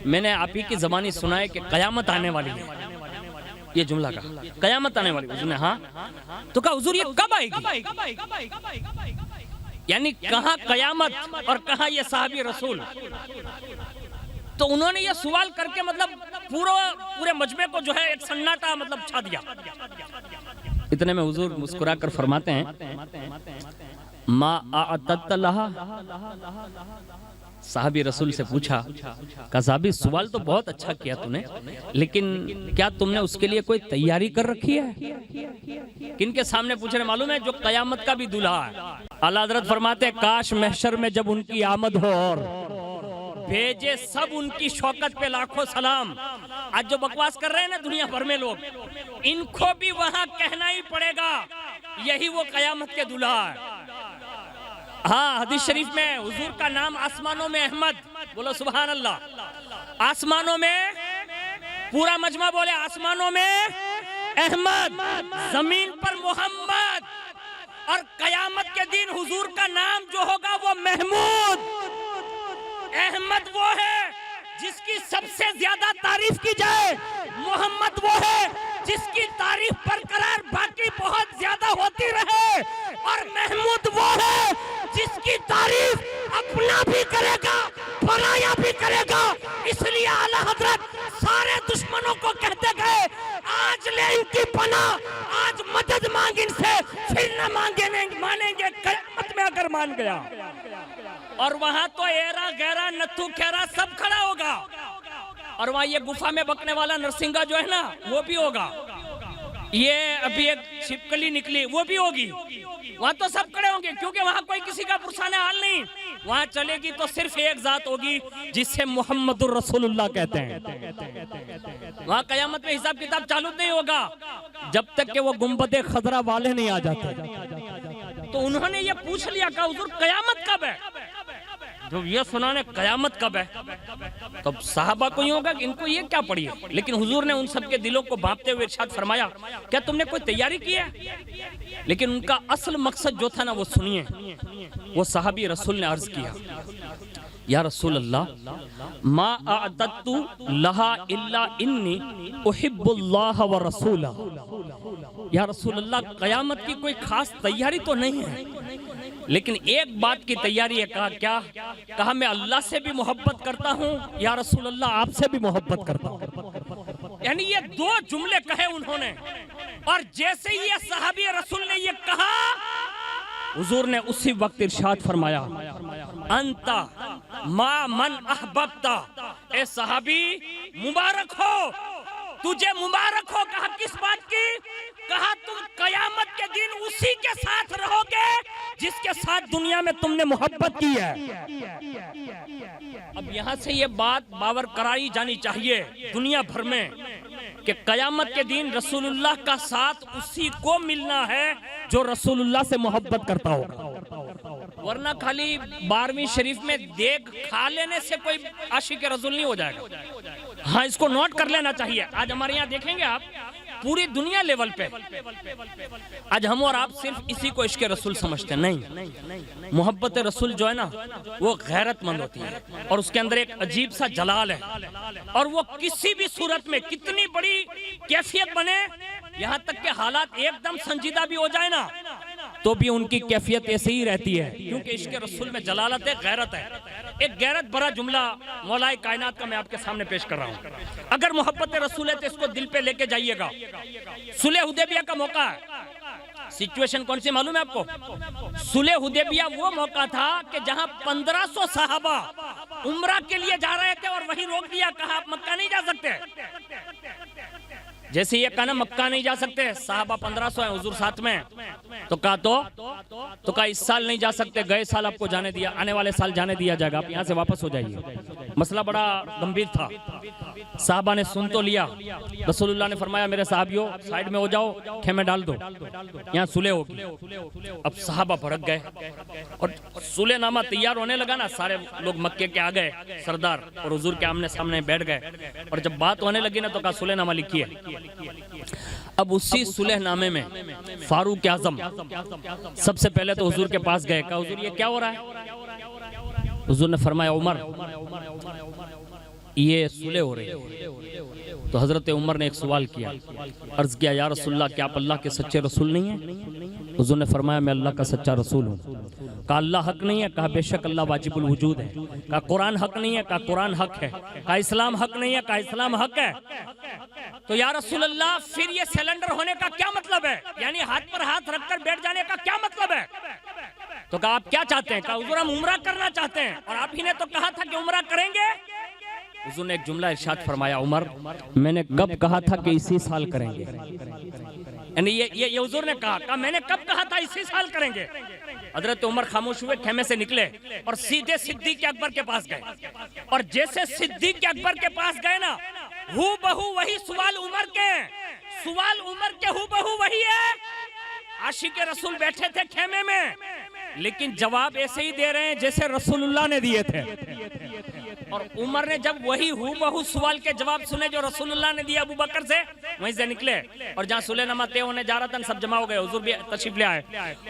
میں نے آپ ہی کی زبانی سنا ہے کہ قیامت آنے والی ہے، یہ جملہ کہا قیامت آنے والی، حضور نے ہاں، تو کہا حضور یہ کب آئے گی، یعنی کہاں قیامت اور کہاں یہ صحابی رسول۔ تو انہوں نے یہ سوال کر کے مطلب پورے مجمع کو جو ہے ایک سناٹا مطلب چھا دیا۔ اتنے میں حضور مسکرا کر فرماتے ہیں ما اعتدت لہا، صحابی رسول سے پوچھا کہ صحابی سوال تو بہت اچھا کیا تُو نے، لیکن کیا تم نے اس کے لیے کوئی تیاری کر رکھی ہے؟ کن کے سامنے پوچھ رہے معلوم ہے؟ جو قیامت کا بھی دلہا ہے۔ اعلیٰ حضرت فرماتے ہیں کاش محشر میں جب ان کی آمد ہو اور بھیجے سب ان کی شوکت پہ لاکھوں سلام۔ آج جو بکواس کر رہے ہیں نا دنیا بھر میں لوگ، ان کو بھی وہاں کہنا ہی پڑے گا یہی وہ قیامت کے دلہا ہے۔ ہاں حدیث شریف میں حضور کا نام آسمانوں میں احمد، بولو سبحان اللہ، آسمانوں میں پورا مجمع بولے آسمانوں میں احمد، زمین پر محمد، اور قیامت کے دن حضور کا نام جو ہوگا وہ محمود۔ احمد وہ ہے جس کی سب سے زیادہ تعریف کی جائے، محمد وہ ہے جس کی تعریف برقرار باقی بہت زیادہ ہوتی رہے، اور محمود وہ ہے جس کی تعریف اپنا بھی کرے گا پرایا بھی کرے گا۔ اس لیے اعلیٰ حضرت سارے دشمنوں کو کہتے گئے آج لے ان کی پناہ، آج مدد مانگ ان سے، پھر نہ مانیں گے قیامت میں اگر مان گیا۔ اور وہاں تو ایرا گیرا نتھو کھیرا سب کھڑا ہوگا، اور وہاں یہ گفا میں بکنے والا نرسنگا جو ہے نا وہ بھی ہوگا، یہ ابھی ایک چھپکلی نکلی وہ بھی ہوگی، وہاں تو سب کھڑے ہوں گے، کیونکہ وہاں کوئی کسی کا پرسان حال نہیں۔ وہاں چلے گی تو صرف ایک ذات ہوگی جس سے محمد الرسول اللہ کہتے ہیں۔ وہاں قیامت میں حساب کتاب چالو نہیں ہوگا جب تک کہ وہ گنبد خضرا والے نہیں آ جاتے۔ تو انہوں نے یہ پوچھ لیا کہ حضور قیامت کب ہے؟ جب یہ سنانے قیامت کب ہے تو صحابہ کو یہ ہوگا کہ ان کو یہ کیا پڑی ہے، لیکن حضور نے ان سب کے دلوں کو بھانپتے ہوئے ارشاد فرمایا کیا تم نے کوئی تیاری کی ہے؟ لیکن ان کا اصل مقصد جو تھا نا وہ سنیے، وہ صحابی رسول نے عرض کیا یا رسول اللہ ما اعددت لہا الا انی احب اللہ و رسولہ۔ یا رسول اللہ قیامت کی کوئی خاص تیاری تو نہیں ہے، لیکن ایک بات کی تیاری ہے۔ کہا کیا؟ کہا میں اللہ سے بھی محبت کرتا ہوں، یا رسول اللہ آپ سے بھی محبت کرتا ہوں۔ یعنی یہ دو جملے کہے انہوں نے، اور جیسے ہی یہ صحابی رسول نے یہ کہا حضور نے اسی وقت ارشاد فرمایا انتا ما من احببتا، اے صحابی مبارک ہو، تجھے مبارک ہو۔ کہا کس بات کی؟ کہا تم قیامت کے دن اسی کے ساتھ رہو گے جس کے ساتھ دنیا میں تم نے محبت کی ہے۔ اب یہاں سے یہ بات باور کرائی جانی چاہیے دنیا بھر میں کہ قیامت کے دن رسول اللہ کا ساتھ اسی کو ملنا ہے جو رسول اللہ سے محبت کرتا ہوگا، ورنہ خالی 12ویں شریف میں دیگ کھا لینے سے کوئی عاشق رسول نہیں ہو جائے گا۔ ہاں اس کو نوٹ کر لینا چاہیے۔ آج ہمارے یہاں دیکھیں گے آپ پوری دنیا لیول پہ آج ہم اور آپ صرف اسی کو عشق رسول سمجھتے ہیں، نہیں، محبت رسول جو ہے نا وہ غیرت مند ہوتی ہے، اور اس کے اندر ایک عجیب سا جلال ہے، اور وہ کسی بھی صورت میں کتنی بڑی کیفیت بنے، یہاں تک کہ حالات ایک دم سنجیدہ بھی ہو جائے نا تو بھی ان کی کیفیت ایسے ہی رہتی ہے، کیونکہ عشق رسول میں جلالت ہے، غیرت ہے۔ ایک غیرت بھرا جملہ مولا کائنات کا میں آپ کے سامنے پیش کر رہا ہوں۔ اگر محبت رسول ہے تو اس کو دل پہ لے کے جائیے گا۔ صلح حدیبیہ کا موقع ہے، سچویشن کون سی معلوم ہے آپ کو؟ صلح حدیبیہ وہ موقع تھا کہ جہاں 1500 صحابہ عمرہ کے لیے جا رہے تھے اور وہیں روک دیا، کہا آپ مکہ نہیں جا سکتے۔ جیسے یہ کہا نا مکہ نہیں جا سکتے، صحابہ 1500 ہیں، حضور ساتھ میں، تو کہا اس سال نہیں جا سکتے، گئے سال آپ کو جانے دیا، آنے والے سال جانے دیا جائے گا، آپ یہاں سے واپس ہو جائیے۔ مسئلہ بڑا گمبھیر تھا، صحابہ نے سن تو لیا۔ رسول اللہ نے فرمایا میرے صحابیوں سائیڈ میں ہو جاؤ، خیمے ڈال دو، یہاں صلح ہوگی۔ اب صحابہ بھڑک گئے اور صلح نامہ تیار ہونے لگا نا، سارے لوگ مکے کے آ گئے سردار اور حضور کے آمنے سامنے بیٹھ گئے، اور جب بات ہونے لگی نا تو کہا صلح نامہ لکھیے۔ اب اسی صلح نامے میں فاروق اعظم سب سے پہلے تو حضور کے پاس گئے، کہا حضور یہ کیا ہو رہا ہے؟ حضور نے فرمایا عمر یہ صلح ہو رہی ہے۔ تو حضرت عمر نے ایک سوال کیا، عرض کیا یا رسول اللہ کیا آپ اللہ کے سچے رسول نہیں ہیں؟ حضور نے فرمایا میں اللہ کا سچا رسول ہوں۔ کہا اللہ حق نہیں ہے؟ کہا بے شک اللہ واجب الوجود ہے۔ کہا قرآن حق نہیں ہے؟ کہا قرآن حق ہے۔ کہا اسلام حق نہیں ہے؟ کہا اسلام حق ہے۔ تو یا رسول اللہ پھر یہ سیلنڈر ہونے کا کیا مطلب ہے؟ یعنی ہاتھ پر ہاتھ رکھ کر بیٹھ جانے کا کیا مطلب ہے؟ تو کہا آپ کیا چاہتے ہیں؟ کہا حضور ہم عمرہ کرنا چاہتے ہیں، اور آپ ہی نے تو کہا تھا کہ عمرہ کریں گے۔ حضور نے ایک جملہ ارشاد فرمایا عمر میں نے کب کہا تھا کہ اسی سال کریں گے؟ یعنی یہ حضور نے کہا میں نے کب کہا تھا اسی سال کریں گے؟ حضرت عمر خاموش ہوئے، خیمے سے نکلے اور سیدھے صدیق اکبر کے پاس گئے، اور جیسے صدیق اکبر کے پاس گئے نا ہو بہو وہی سوال عمر کے ہیں، سوال عمر کے ہو بہو وہی ہے۔ عاشق رسول بیٹھے تھے خیمے میں، لیکن جواب ایسے ہی دے رہے ہیں جیسے رسول اللہ نے دیے تھے۔ اور عمر نے جب وہی بہو سوال کے جواب سنے جو رسول اللہ نے دیا ابو بکر سے، وہیں سے نکلے اور جہاں صلح نامہ طے ہونے جا رہا تھا سب جمع ہو گئے، حضور بھی تشریف لے آئے،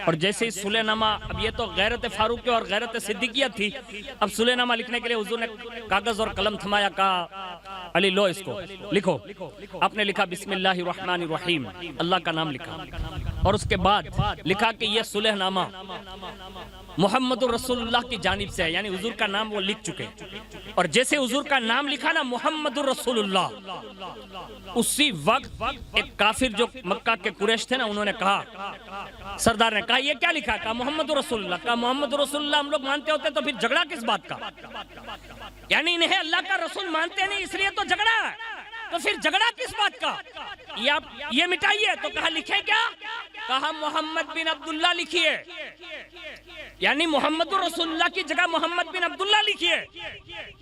اور جیسے ہی صلح نامہ، اب یہ تو غیرت فاروق اور غیرت صدیقیہ تھی، اب صلح نامہ لکھنے کے لیے حضور نے کاغذ اور قلم تھمایا، کہا علی لو اس کو لکھو. آپ نے لکھا بسم اللہ الرحمن الرحیم، اللہ کا نام لکھا، اور اس کے بعد لکھا کہ یہ صلح نامہ محمد رسول اللہ کی جانب سے ہے، یعنی حضور کا نام وہ لکھ چکے. اور جیسے حضور کا نام لکھا نا محمد رسول اللہ، اسی وقت ایک کافر جو مکہ کے قریش تھے نا، انہوں نے کہا، سردار نے کہا یہ کیا لکھا؟ کہا محمد رسول اللہ. کہا محمد رسول اللہ ہم لوگ مانتے ہوتے تو پھر جھگڑا کس بات کا؟ یعنی انہیں اللہ کا رسول مانتے نہیں اس لیے تو جھگڑا ہے، تو پھر جھگڑا کس بات کا؟ یہ مٹائیے. تو کہا لکھے کیا؟ کہا محمد بن عبداللہ لکھیے، یعنی محمد رسول اللہ کی جگہ محمد بن عبداللہ لکھیے.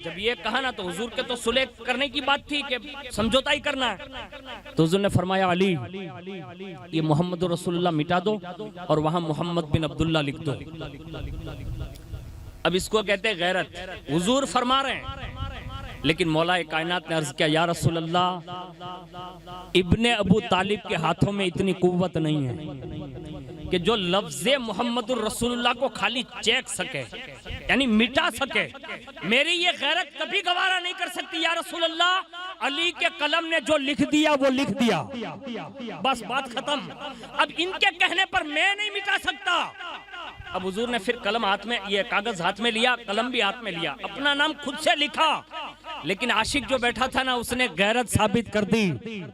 جب یہ کہا نا تو حضور کے تو صلح کرنے کی بات تھی کہ سمجھوتا ہی کرنا ہے، تو حضور نے فرمایا علی یہ محمد رسول اللہ مٹا دو اور وہاں محمد بن عبداللہ لکھ دو. اب اس کو کہتے ہیں غیرت. حضور فرما رہے ہیں، لیکن مولا کائنات نے عرض کیا یا رسول اللہ ابن ابو طالب کے ہاتھوں میں اتنی قوت نہیں ہے کہ جو لفظ محمد الرسول اللہ کو خالی چیک سکے، یعنی مٹا سکے. میری یہ غیرت کبھی گوارا نہیں کر سکتی یا رسول اللہ. علی کے قلم نے جو لکھ دیا وہ لکھ دیا، بس بات ختم. اب ان کے کہنے پر میں نہیں مٹا سکتا. اب حضور نے پھر قلم ہاتھ میں، یہ کاغذ ہاتھ میں لیا، قلم بھی ہاتھ میں لیا، اپنا نام خود سے لکھا. لیکن عاشق جو بیٹھا تھا نا اس نے غیرت ثابت کر دی،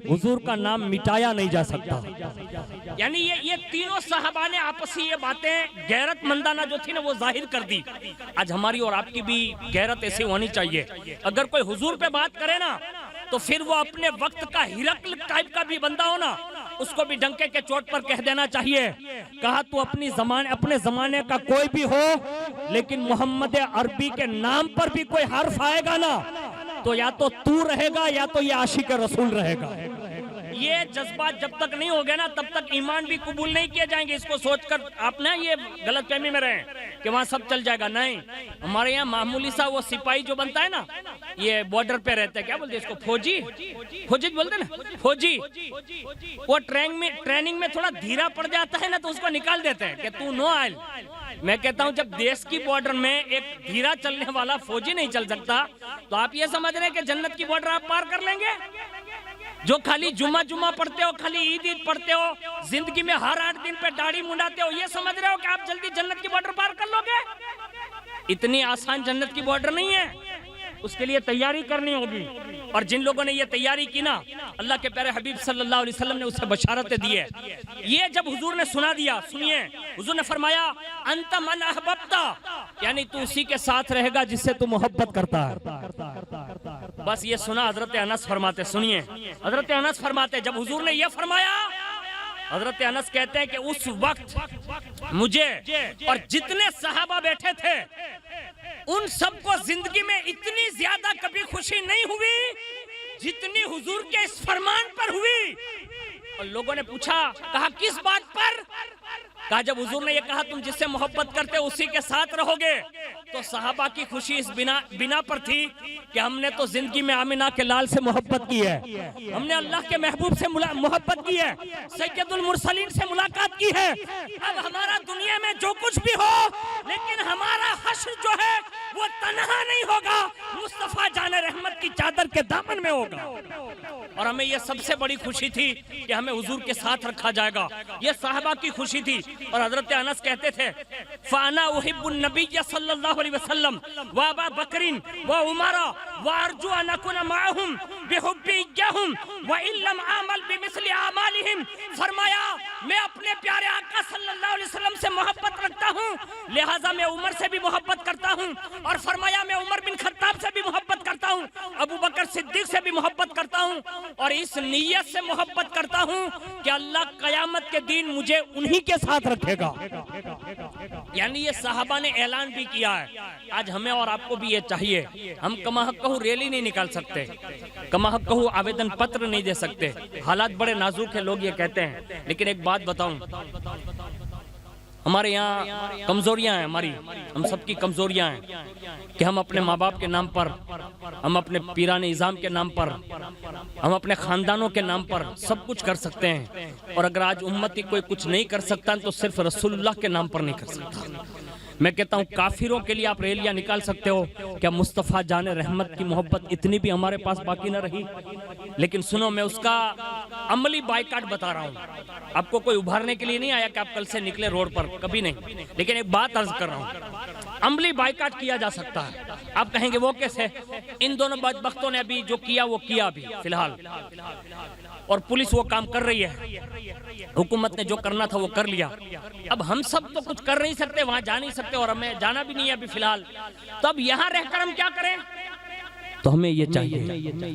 حضور کا نام مٹایا نہیں جا سکتا. یعنی یہ تینوں صحابہ نے آپسی یہ باتیں غیرت مندانہ جو تھی نا وہ ظاہر کر دی. آج ہماری اور آپ کی بھی غیرت ایسی ہونی چاہیے. اگر کوئی حضور پہ بات کرے نا تو پھر وہ اپنے وقت کا ہرقل ٹائپ کا بھی بندہ ہو نا، اس کو بھی ڈنکے کے چوٹ پر کہہ دینا چاہیے. کہا تو اپنے زمانے کا کوئی بھی ہو، لیکن محمد عربی کے نام پر بھی کوئی حرف آئے گا نا تو یا تو رہے گا یا تو یہ عاشق رسول رہے گا. یہ جذبات جب تک نہیں ہو گئے نا تب تک ایمان بھی قبول نہیں کیے جائیں گے. اس کو سوچ کر آپ نے یہ غلط فہمی میں رہیں کہ وہاں سب چل جائے گا. نہیں، ہمارے یہاں معمولی سا وہ سپاہی جو بنتا ہے نا، یہ بارڈر پہ رہتے ہیں، کیا بولتے ہیں اس کو، فوجی بولتے ہیں نا، فوجی. وہ ٹریننگ میں تھوڑا دھیرا پڑ جاتا ہے نا تو اس کو نکال دیتے ہیں کہ تو نو آئل. میں کہتا ہوں جب دیش کی بارڈر میں ایک دھیرا چلنے والا فوجی نہیں چل سکتا تو آپ یہ سمجھ رہے ہیں کہ جنت کی بارڈر آپ پار کر لیں گے؟ جو خالی جمعہ پڑھتے ہو، خالی عید پڑھتے ہو، زندگی میں ہر 8 دن پہ داڑھی منڈاتے ہو، یہ سمجھ رہے ہو کہ آپ جلدی جنت کی بارڈر پار کر لو گے؟ اتنی آسان جنت کی بارڈر نہیں ہے، اس کے لیے تیاری کرنی ہوگی. اور جن لوگوں نے یہ تیاری کی نا، اللہ کے پیارے حبیب صلی اللہ علیہ وسلم نے اسے بشارتیں دی ہے. یہ جب حضور نے سنا دیا، سنیے، حضور نے فرمایا انت من احببتا، یعنی تو اسی کے ساتھ رہے گا جس سے تو محبت کرتا ہے. بس یہ سنا حضرت انس فرماتے، سنیے حضرت انس فرماتے جب حضور نے یہ فرمایا، حضرت انس کہتے ہیں کہ اس وقت مجھے اور جتنے صحابہ بیٹھے تھے ان سب کو زندگی میں اتنی زیادہ کبھی خوشی نہیں ہوئی جتنی حضور کے اس فرمان پر ہوئی. اور لوگوں نے پوچھا، کہا کس بات پر؟ کہا جب حضور نے یہ کہا تم جس سے محبت کرتے اسی کے ساتھ رہو گے، تو صحابہ کی خوشی اس بنا پر تھی کہ ہم نے تو زندگی میں آمنہ کے لال سے محبت کی ہے، ہم نے اللہ کے محبوب سے محبت کی ہے، سید المرسلین سے ملاقات کی ہے. اب ہمارا دنیا میں جو کچھ بھی ہو لیکن ہمارا حشر جو ہے وہ تنہا نہیں ہوگا، مصطفیٰ جان رحمت کی چادر کے دامن میں ہوگا. اور ہمیں یہ سب سے بڑی خوشی تھی کہ ہمیں حضور کے ساتھ رکھا جائے گا. یہ صحابہ کی خوشی تھی. اور حضرت انس کہتے تھے فانا احب النبی صلی اللہ علیہ وسلم و ابا بکر و عمر و ارجو ان اکون معهم بحبی ایہم و ان لم اعمل بمثل اعمالهم. فرمایا میں اپنے پیارے آقا صلی اللہ علیہ وسلم سے محبت رکھتا ہوں، لہٰذا میں عمر سے بھی محبت کرتا ہوں. اور فرمایا میں عمر بن خطاب سے بھی محبت کرتا ہوں، ابو بکر صدیق سے بھی محبت کرتا ہوں، اور اس نیت سے محبت کرتا ہوں کہ اللہ قیامت کے دن مجھے انہی کے ساتھ رکھے گا. یعنی یہ صحابہ نے اعلان بھی کیا ہے. آج ہمیں اور آپ کو بھی یہ چاہیے. ہم کما حق کہو ریلی نہیں نکال سکتے، کما حق کہو آویدن پتر نہیں دے سکتے، حالات بڑے نازک ہیں، لوگ یہ کہتے ہیں. لیکن ایک بات بتاؤں، ہمارے یہاں کمزوریاں ہیں، ہم سب کی کمزوریاں ہیں کہ ہم اپنے ماں باپ کے نام پر، ہم اپنے پیران اعظام کے نام پر، ہم اپنے خاندانوں کے نام پر سب کچھ کر سکتے ہیں، اور اگر آج امتی کوئی کچھ نہیں کر سکتا تو صرف رسول اللہ کے نام پر نہیں کر سکتا۔ میں کہتا ہوں کافروں کے لیے آپ ریلیاں نکال سکتے ہو، کیا مصطفیٰ جان رحمت کی محبت اتنی بھی ہمارے پاس باقی نہ رہی؟ لیکن سنو، میں اس کا عملی بائیکاٹ بتا رہا ہوں۔ آپ کو کوئی ابھارنے کے لیے نہیں آیا کہ آپ کل سے نکلے روڈ پر، کبھی نہیں، لیکن ایک بات عرض کر رہا ہوں، عملی بائیکاٹ کیا جا سکتا ہے۔ آپ کہیں گے وہ کیسے؟ ان دونوں بدبختوں نے ابھی جو کیا وہ کیا ابھی فی الحال، اور پولیس وہ کام کر رہی ہے، حکومت نے جو کرنا تھا وہ کر لیا۔ اب ہم سب تو کچھ کر نہیں سکتے، وہاں جا نہیں سکتے، اور ہمیں جانا بھی نہیں ہے ابھی فی الحال، تو اب یہاں رہ کر ہم کیا کریں؟ تو ہمیں یہ چاہیے،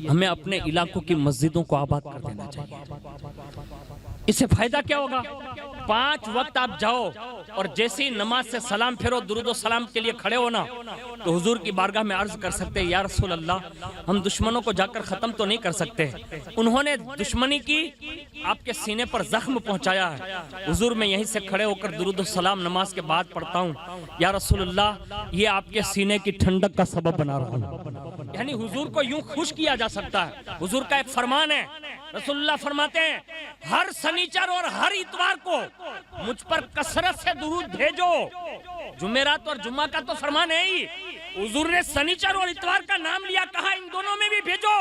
ہمیں اپنے علاقوں کی مسجدوں کو آباد کر دینا چاہیے۔ اس سے فائدہ کیا ہوگا؟ 5 وقت آپ جاؤ اور جیسی نماز سے سلام پھرو، درود و سلام کے لیے کھڑے ہونا، تو حضور کی بارگاہ میں عرض کر سکتے یا رسول اللہ، ہم دشمنوں کو جا کر ختم تو نہیں کر سکتے، انہوں نے دشمنی کی، آپ کے سینے پر زخم پہنچایا ہے، حضور میں یہیں سے کھڑے ہو کر درود و سلام نماز کے بعد پڑھتا ہوں، یا رسول اللہ یہ آپ کے سینے کی ٹھنڈک کا سبب بنا رہا ہوں۔ یعنی حضور کو یوں خوش کیا جا سکتا ہے۔ حضور کا ایک فرمان ہے، رسول اللہ فرماتے ہیں ہر سنیچر اور ہر اتوار کو مجھ پر کثرت سے درود بھیجو۔ جمعرات اور جمعہ کا تو فرمان ہے ہی، حضور نے سنیچر اور اتوار کا نام لیا، کہا ان دونوں میں بھی بھیجو۔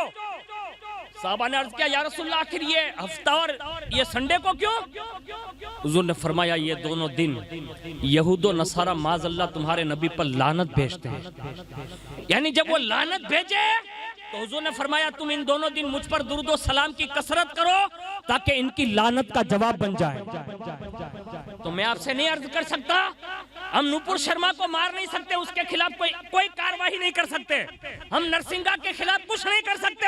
صحابہ نے عرض کیا یا رسول اللہ آخر یہ ہفتہ اور یہ سنڈے کو کیوں؟ حضور نے فرمایا یہ دونوں دن یہود و نصارہ معاذ اللہ تمہارے نبی پر لعنت بھیجتے ہیں، یعنی جب وہ لعنت بھیجے تو حضور نے فرمایا تم ان دونوں دن مجھ پر درود و سلام کی کثرت کرو تاکہ ان کی لعنت کا جواب بن جائے۔ تو میں آپ سے نہیں عرض کر سکتا، ہم نوپور شرما کو مار نہیں سکتے، اس کے خلاف کوئی کاروائی نہیں کر سکتے، ہم نرسنگا کے خلاف کچھ نہیں کر سکتے،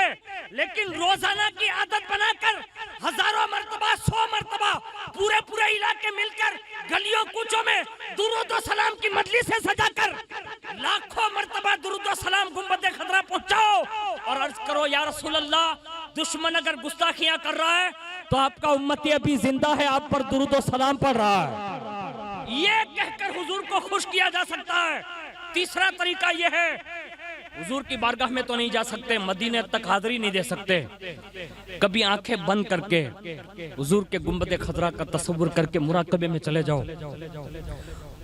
لیکن روزانہ کی عادت بنا کر ہزاروں مرتبہ 100 مرتبہ پورے علاقے مل کر گلیوں کوچوں میں درود و سلام کی مجلسیں سجا کر لاکھوں مرتبہ درود و سلام گنبد خضرا پہنچاؤ اور عرض کرو یا رسول اللہ دشمن اگر گستاخیاں کر رہا ہے تو آپ کا امتی ابھی زندہ ہے، آپ پر درود و سلام پڑھ رہا ہے، یہ کہہ کر حضور کو خوش کیا جا سکتا ہے۔ تیسرا طریقہ یہ ہے، حضور کی بارگاہ میں تو نہیں جا سکتے، مدینے تک حاضری نہیں دے سکتے، کبھی آنکھیں بند کر کے حضور کے گنبد خضرا کا تصور کر کے مراقبے میں چلے جاؤ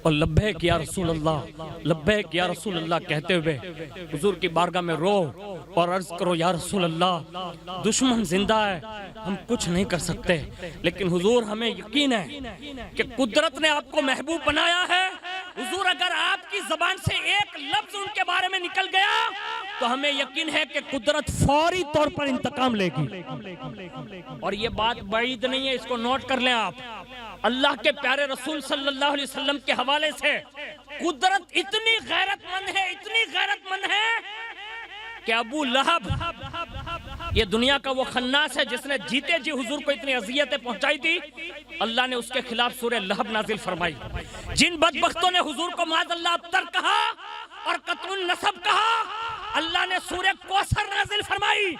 اور لبیک یا رسول اللہ، لبیک یا رسول اللہ کہتے ہوئے حضور کی بارگاہ میں رو اور عرض کرو یا رسول اللہ دشمن زندہ ہے، ہم کچھ نہیں کر سکتے، لیکن حضور ہمیں یقین ہے کہ قدرت نے آپ کو محبوب بنایا ہے، حضور اگر آپ کی زبان سے ایک لفظ ان کے بارے میں نکل گیا تو ہمیں یقین ہے کہ قدرت فوری طور پر انتقام لے گی۔ اور یہ بات بعید نہیں ہے، اس کو نوٹ کر لیں آپ، اللہ کے پیارے رسول صلی اللہ علیہ وسلم کے حوالے سے قدرت اتنی غیرت مند ہے، اتنی غیرت مند ہے کہ ابو لہب یہ دنیا کا وہ خناس ہے جس نے جیتے جی حضور کو اتنی اذیتیں پہنچائی تھی، اللہ نے اس کے خلاف سورہ لہب نازل فرمائی۔ جن بدبختوں نے حضور کو معاذ اللہ ابتر کہا اور قطع النسب کہا، اللہ نے سورہ کوثر نازل فرمائی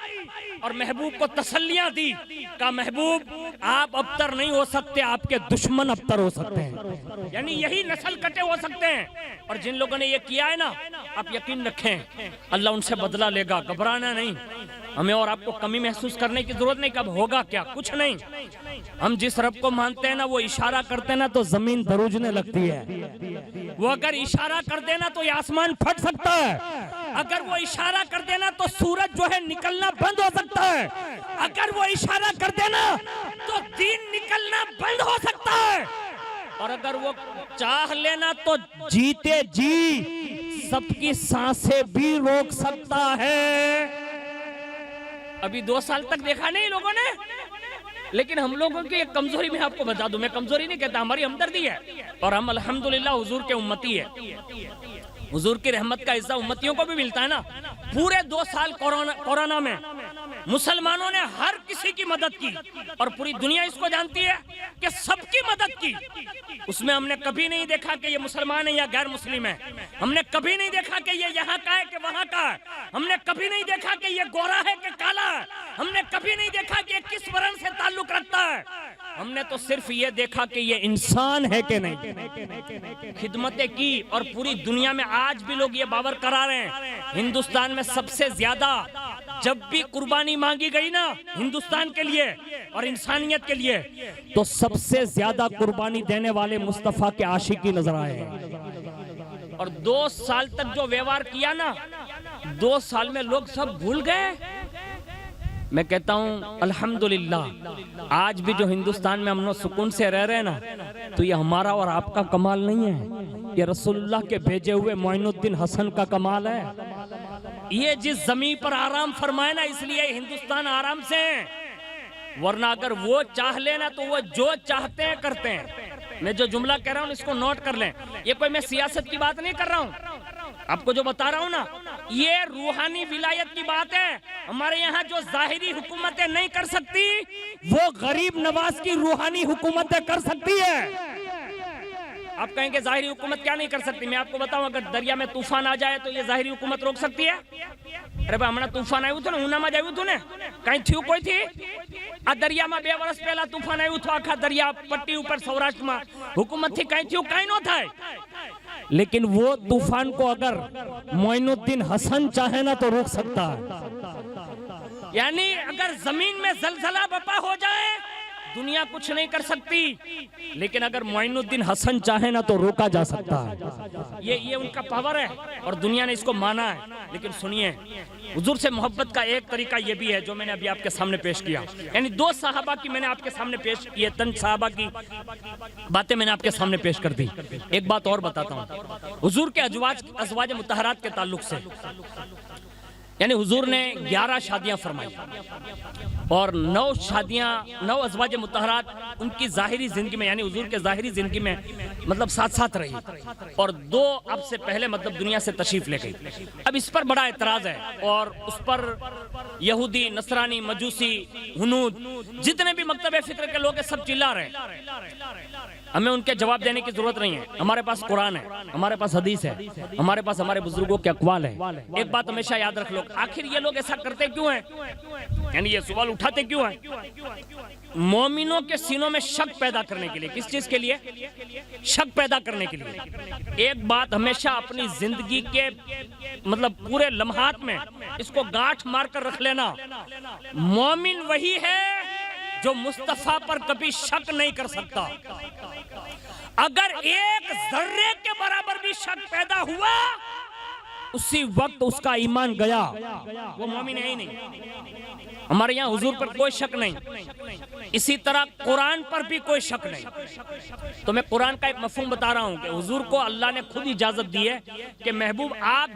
اور محبوب کو تسلیاں دی، کہا محبوب آپ ابتر نہیں ہو سکتے، آپ کے دشمن ابتر ہو سکتے ہیں، یعنی یہی نسل کٹے ہو سکتے ہیں۔ اور جن لوگوں نے یہ کیا ہے نا، آپ یقین رکھیں اللہ ان سے بدلہ لے گا، گھبرانا نہیں، ہمیں اور آپ کو کمی محسوس کرنے کی ضرورت نہیں، کب ہوگا کیا، کچھ نہیں، ہم جس رب کو مانتے ہیں نا وہ اشارہ کرتے نا تو زمین دروجنے لگتی ہے، وہ اگر اشارہ کر دینا تو یہ آسمان پھٹ سکتا ہے، اگر وہ اشارہ کر دینا تو سورج جو ہے نکلنا بند ہو سکتا ہے، اگر وہ اشارہ کر دینا تو دین نکلنا بند ہو سکتا ہے، اور اگر وہ چاہ لینا تو جیتے جی سب کی سانسیں بھی روک سکتا ہے۔ ابھی 2 سال تک دیکھا نہیں لوگوں نے، لیکن ہم لوگوں کی ایک کمزوری میں آپ کو بتا دوں، میں کمزوری نہیں کہتا، ہماری ہمدردی ہے، اور ہم الحمدللہ حضور کے امتی ہے، حضور کی رحمت کا حصہ امتیوں کو بھی ملتا ہے نا۔ پورے 2 سال کورونا میں مسلمانوں نے ہر کسی کی مدد کی، اور پوری دنیا اس کو جانتی ہے کہ سب کی مدد کی، اس میں ہم نے کبھی نہیں دیکھا کہ یہ مسلمان ہے یا غیر مسلم ہے، ہم نے کبھی نہیں دیکھا کہ یہ یہاں کا ہے کہ وہاں کا ہے، ہم نے کبھی نہیں دیکھا کہ یہ گورا ہے کہ کالا ہے، ہم نے کبھی نہیں دیکھا کہ یہ کس ورن سے تعلق رکھتا ہے، ہم نے تو صرف یہ دیکھا کہ یہ انسان ہے کہ نہیں. خدمتیں کی اور پوری دنیا میں آج بھی لوگ یہ باور کرا رہے ہیں. ہندوستان میں سب سے زیادہ جب بھی قربانی مانگی گئی نا ہندوستان کے لیے اور انسانیت کے لیے تو سب سے زیادہ قربانی دینے والے مصطفیٰ کے عاشقی نظر آئے ہیں. اور 2 سال تک جو ویوہار کیا نا 2 سال میں لوگ سب بھول گئے. میں کہتا ہوں الحمدللہ آج بھی جو ہندوستان میں امن و سکون سے رہ رہے ہیں نا تو یہ ہمارا اور آپ کا کمال نہیں ہے, یہ رسول اللہ کے بھیجے ہوئے معین الدین حسن کا کمال ہے. یہ جس زمین پر آرام فرمائے نا اس لیے ہندوستان آرام سے ہیں, ورنہ اگر وہ چاہ لینا تو وہ جو چاہتے ہیں کرتے ہیں. میں جو جملہ کہہ رہا ہوں اس کو نوٹ کر لیں, یہ کوئی میں سیاست کی بات نہیں کر رہا ہوں, آپ کو جو بتا رہا ہوں نا یہ روحانی ولایت کی بات ہے. ہمارے یہاں جو ظاہری حکومتیں نہیں کر سکتی وہ غریب نواز کی روحانی حکومتیں کر سکتی ہے. آپ کہیں گے ظاہری حکومت کیا نہیں کر سکتی, میں آپ کو بتاؤں اگر دریا میں طوفان آ جائے تو یہ ظاہری حکومت روک سکتی ہے؟ ارے بھائی ہمارا طوفان آئیو تھو نا اونا میں جائیو تھو نے کہیں تھیو کوئی تھی دریا میں 2 برس پہلا طوفان آئیو تھو آکھا دریا پٹی اوپر سوراشٹر میں حکومت تھی کہیں تھیو کہیں نو تھا. لیکن وہ طوفان کو اگر معین الدین حسن چاہے نا تو روک سکتا ہے. یعنی اگر زمین میں زلزلہ بپا ہو جائے دنیا کچھ نہیں کر سکتی, لیکن اگر معین الدین حسن چاہے نا تو روکا جا سکتا ہے. یہ ان کا پاور ہے اور دنیا نے اس کو مانا ہے. لیکن سنیے حضور سے محبت کا ایک طریقہ یہ بھی ہے جو میں نے ابھی آپ کے سامنے پیش کیا, یعنی 2 صحابہ کی میں نے آپ کے سامنے پیش کی, 3 صحابہ کی باتیں میں نے آپ کے سامنے پیش کر دی. ایک بات اور بتاتا ہوں حضور کے ازواج مطہرات کے تعلق سے. یعنی حضور نے 11 شادیاں فرمائی اور 9 ازواج مطہرات ان کی ظاہری زندگی میں یعنی حضور کے ظاہری زندگی میں مطلب ساتھ رہی اور 2 اب سے پہلے مطلب دنیا سے تشریف لے گئی. اب اس پر بڑا اعتراض ہے اور اس پر یہودی, نصرانی, مجوسی, ہنود جتنے بھی مکتب فکر کے لوگ ہیں سب چلا رہے ہیں. ہمیں ان کے جواب دینے کی ضرورت نہیں ہے. ہمارے پاس قرآن ہے, ہمارے پاس حدیث ہے, ہمارے پاس ہمارے بزرگوں کے اقوال ہیں. ایک بات ہمیشہ یاد رکھ لو, آخر یہ لوگ ایسا کرتے کیوں ہیں, یعنی یہ سوال اٹھاتے کیوں ہیں؟ مومنوں کے سینوں میں شک پیدا کرنے کے لیے. کس چیز کے لیے؟ شک پیدا کرنے کے لیے. ایک بات ہمیشہ اپنی زندگی کے مطلب پورے لمحات میں اس کو گاٹھ مار کر رکھ لینا, مومن وہی ہے جو مصطفیٰ پر کبھی شک نہیں کر سکتا. اگر ایک ذرے کے برابر بھی شک پیدا ہوا اسی وقت اس کا ایمان گیا, وہ مومن ہے ہی نہیں. ہمارے یہاں حضور پر کوئی شک نہیں, اسی طرح قرآن پر بھی کوئی شک نہیں. تو میں قرآن کا ایک مفہوم بتا رہا ہوں کہ حضور کو اللہ نے خود اجازت دی ہے کہ محبوب آپ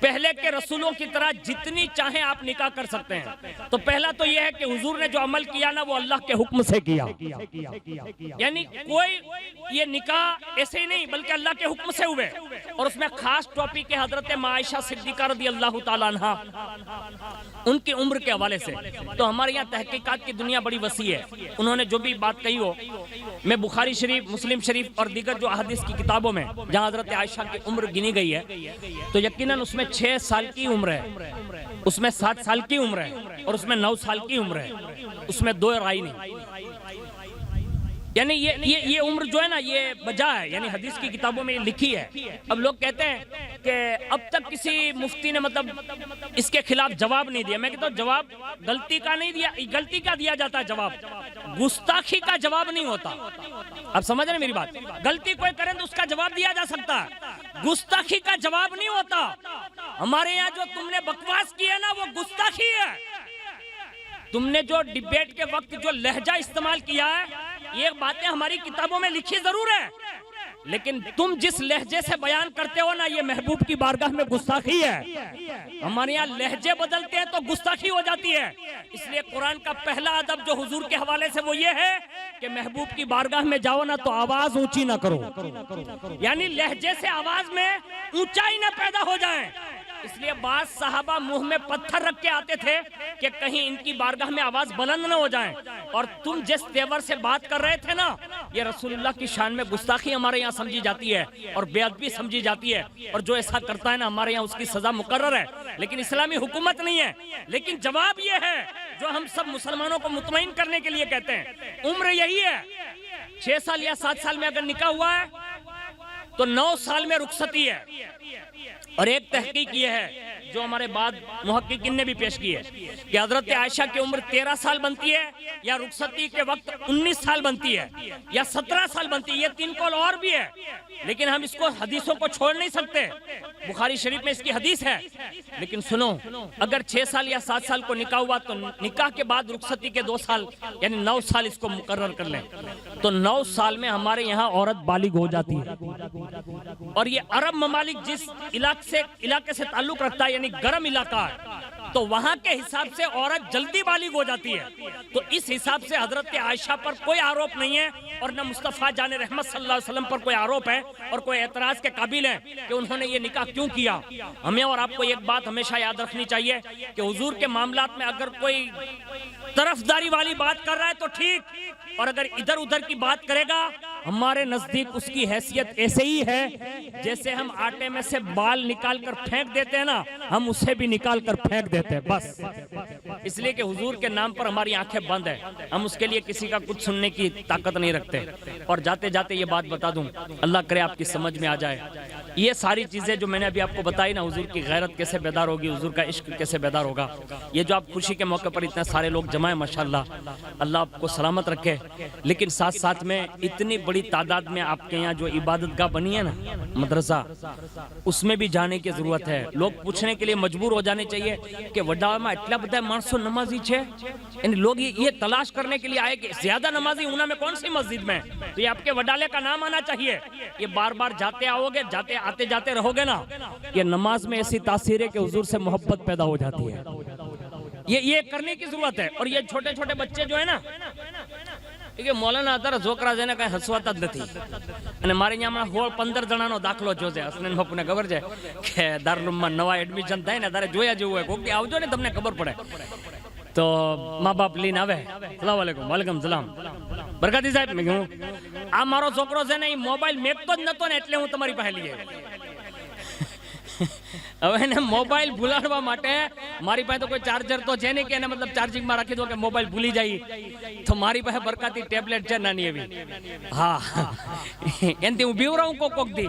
پہلے کے رسولوں کی طرح جتنی چاہیں آپ نکاح کر سکتے ہیں. تو پہلا تو یہ ہے کہ حضور نے جو عمل کیا نا وہ اللہ کے حکم سے کیا, یعنی کوئی یہ نکاح ایسے ہی نہیں بلکہ اللہ کے حکم سے ہوئے. اور اس میں خاص ٹاپک ہے حضرت عائشہ صدیقہ رضی اللہ تعالیٰ عنہ, ان کی عمر کے حوالے سے. تو ہمارے یہاں تحقیقات کی دنیا بڑی وسیع ہے, انہوں نے جو بھی بات کہی ہو میں بخاری شریف, مسلم شریف اور دیگر جو احادیث کی کتابوں میں جہاں حضرت عائشہ کی عمر گنی گئی ہے تو یقیناً اس میں 6 سال کی عمر ہے, اس میں 7 سال کی عمر ہے اور اس میں 9 سال کی عمر ہے, اس میں 2 رائے نہیں. یعنی یہ عمر جو ہے نا یہ بجا ہے, یعنی حدیث کی کتابوں میں یہ لکھی ہے. اب لوگ کہتے ہیں کہ اب تک کسی مفتی نے مطلب اس کے خلاف جواب نہیں دیا. میں کہتا ہوں جواب غلطی کا نہیں دیا, غلطی کا دیا جاتا ہے جواب, گستاخی کا جواب نہیں ہوتا. اب سمجھ رہے میری بات, غلطی کوئی کریں تو اس کا جواب دیا جا سکتا ہے, گستاخی کا جواب نہیں ہوتا. ہمارے یہاں جو تم نے بکواس کی ہے نا وہ گستاخی ہے. تم نے جو ڈیبیٹ کے وقت جو لہجہ استعمال کیا ہے یہ باتیں ہماری کتابوں میں لکھی ضرور ہے, لیکن تم جس لہجے سے بیان کرتے ہو نا یہ محبوب کی بارگاہ میں گستاخی ہے. ہمارے یہاں لہجے بدلتے ہیں تو گستاخی ہو جاتی ہے. اس لیے قرآن کا پہلا ادب جو حضور کے حوالے سے وہ یہ ہے کہ محبوب کی بارگاہ میں جاؤ نا تو آواز اونچی نہ کرو, یعنی لہجے سے آواز میں اونچائی نہ پیدا ہو جائے. اس لیے بعض صحابہ منہ میں پتھر رکھ کے آتے تھے کہ کہیں ان کی بارگاہ میں آواز بلند نہ ہو جائیں. اور تم جس تیور سے بات کر رہے تھے نا یہ رسول اللہ کی شان میں گستاخی ہمارے یہاں سمجھی جاتی ہے اور بے ادبی سمجھی جاتی ہے، اور جو ایسا کرتا ہے نا ہمارے یہاں اس کی سزا مقرر ہے، لیکن اسلامی حکومت نہیں ہے۔ لیکن جواب یہ ہے جو ہم سب مسلمانوں کو مطمئن کرنے کے لیے کہتے ہیں، عمر یہی ہے، 6 سال یا 7 سال میں اگر نکاح ہوا ہے تو 9 سال میں رخصتی ہے۔ اور ایک تحقیق یہ ہے جو ہمارے بعد محققین نے بھی پیش کی ہے کہ حضرت عائشہ کی عمر 13 سال بنتی ہے یا رخصتی کے وقت 19 سال بنتی ہے یا 17 سال بنتی ہے، یہ 3 قول اور بھی ہے، لیکن ہم اس کو حدیثوں کو چھوڑ نہیں سکتے، بخاری شریف میں اس کی حدیث ہے۔ لیکن سنو، اگر 6 سال یا 7 سال کو نکاح ہوا تو نکاح کے بعد رخصتی کے 2 سال یعنی 9 سال اس کو مقرر کر لیں، تو 9 سال میں ہمارے یہاں عورت بالغ ہو جاتی ہے۔ اور یہ عرب ممالک جس علاقے سے تعلق رکھتا ہے یعنی گرم علاقہ ہے، تو وہاں کے حساب سے عورت جلدی بالغ ہو جاتی ہے، تو اس حساب سے حضرت عائشہ پر کوئی آروپ نہیں ہے، اور نہ مصطفیٰ جان رحمت صلی اللہ علیہ وسلم پر کوئی آروپ ہے اور کوئی اعتراض کے قابل ہے کہ انہوں نے یہ نکاح کیوں کیا۔ ہمیں اور آپ کو ایک بات ہمیشہ یاد رکھنی چاہیے کہ حضور کے معاملات میں اگر کوئی طرفداری والی بات کر رہا ہے تو ٹھیک، اور اگر ادھر ادھر کی بات کرے گا ہمارے نزدیک اس کی حیثیت ایسے ہی ہے جیسے ہم آٹے میں سے بال نکال کر پھینک دیتے ہیں نا، ہم اسے بھی نکال کر پھینک دیتے ہیں بس، اس لیے کہ حضور کے نام پر ہماری آنکھیں بند ہیں، ہم اس کے لیے کسی کا کچھ سننے کی طاقت نہیں رکھتے۔ اور جاتے جاتے یہ بات بتا دوں، اللہ کرے آپ کی سمجھ میں آ جائے، یہ ساری چیزیں جو میں نے ابھی آپ کو بتائی نا، حضور کی غیرت کیسے بیدار ہوگی، حضور کا عشق کیسے بیدار ہوگا، یہ جو آپ خوشی کے موقع پر اتنے سارے لوگ جمع ہیں ماشاءاللہ، اللہ آپ کو سلامت رکھے، لیکن ساتھ ساتھ میں اتنی بڑی تعداد میں آپ کے یہاں جو عبادت گاہ بنی ہے نا مدرسہ، اس میں بھی جانے کی ضرورت ہے۔ لوگ پوچھنے کے لیے مجبور ہو جانے چاہیے کہ وڈا میں اتنا بڑا مانسو نمازی چھے، یعنی لوگ یہ تلاش کرنے کے لیے آئے کہ زیادہ نمازی ہونا میں کون سی مسجد میں، تو یہ آپ کے وڈالے کا نام آنا چاہیے۔ یہ بار بار جاتے آؤ گے، آتے جاتے رہو گے نا، یہ نماز میں ایسی تاثیر ہے کہ حضور سے محبت پیدا ہو جاتی ہے، یہ کرنے کی ضرورت ہے۔ اور یہ چھوٹے چھوٹے بچے جو ہے نا، کہ مولانا ادھر زوکرا جنے کہیں ہسواتا નથી અને મારે અહીંયા હમણાં 15 જણાનો દાખલો જોજે હસનન બાપુને ખબર છે કે દારૂલમાં નવા એડમિશન થાય ને તારે જોયા જેવું હોય કોક આવજો ને તમને ખબર પડે તો મા બાપ લઈને આવે સલામ અલૈકુમ વાલેકુમ સલામ બરકાતી સાહેબ મેં કહ્યું આ મારો છોકરો છે ને એ મોબાઈલ મેકતો જ નતો ને એટલે હું તમારી પાસે લઈ આવ્યો હવે એને મોબાઈલ ભૂલાડવા માટે મારી પાસે તો કોઈ ચાર્જર તો છે નહીં કે એને મતલબ ચાર્જિંગ માં રાખી દો કે મોબાઈલ ભૂલી જાય તો મારી પાસે બરકાતી ટેબ્લેટ છે નાની એવી હા એનથી હું બીવરાઉં કોક દી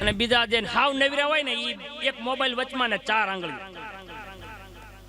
અને બીજા જે હાવ નવીરા હોય ને ઈ એક મોબાઈલ વચમાં ને 4 આંગળી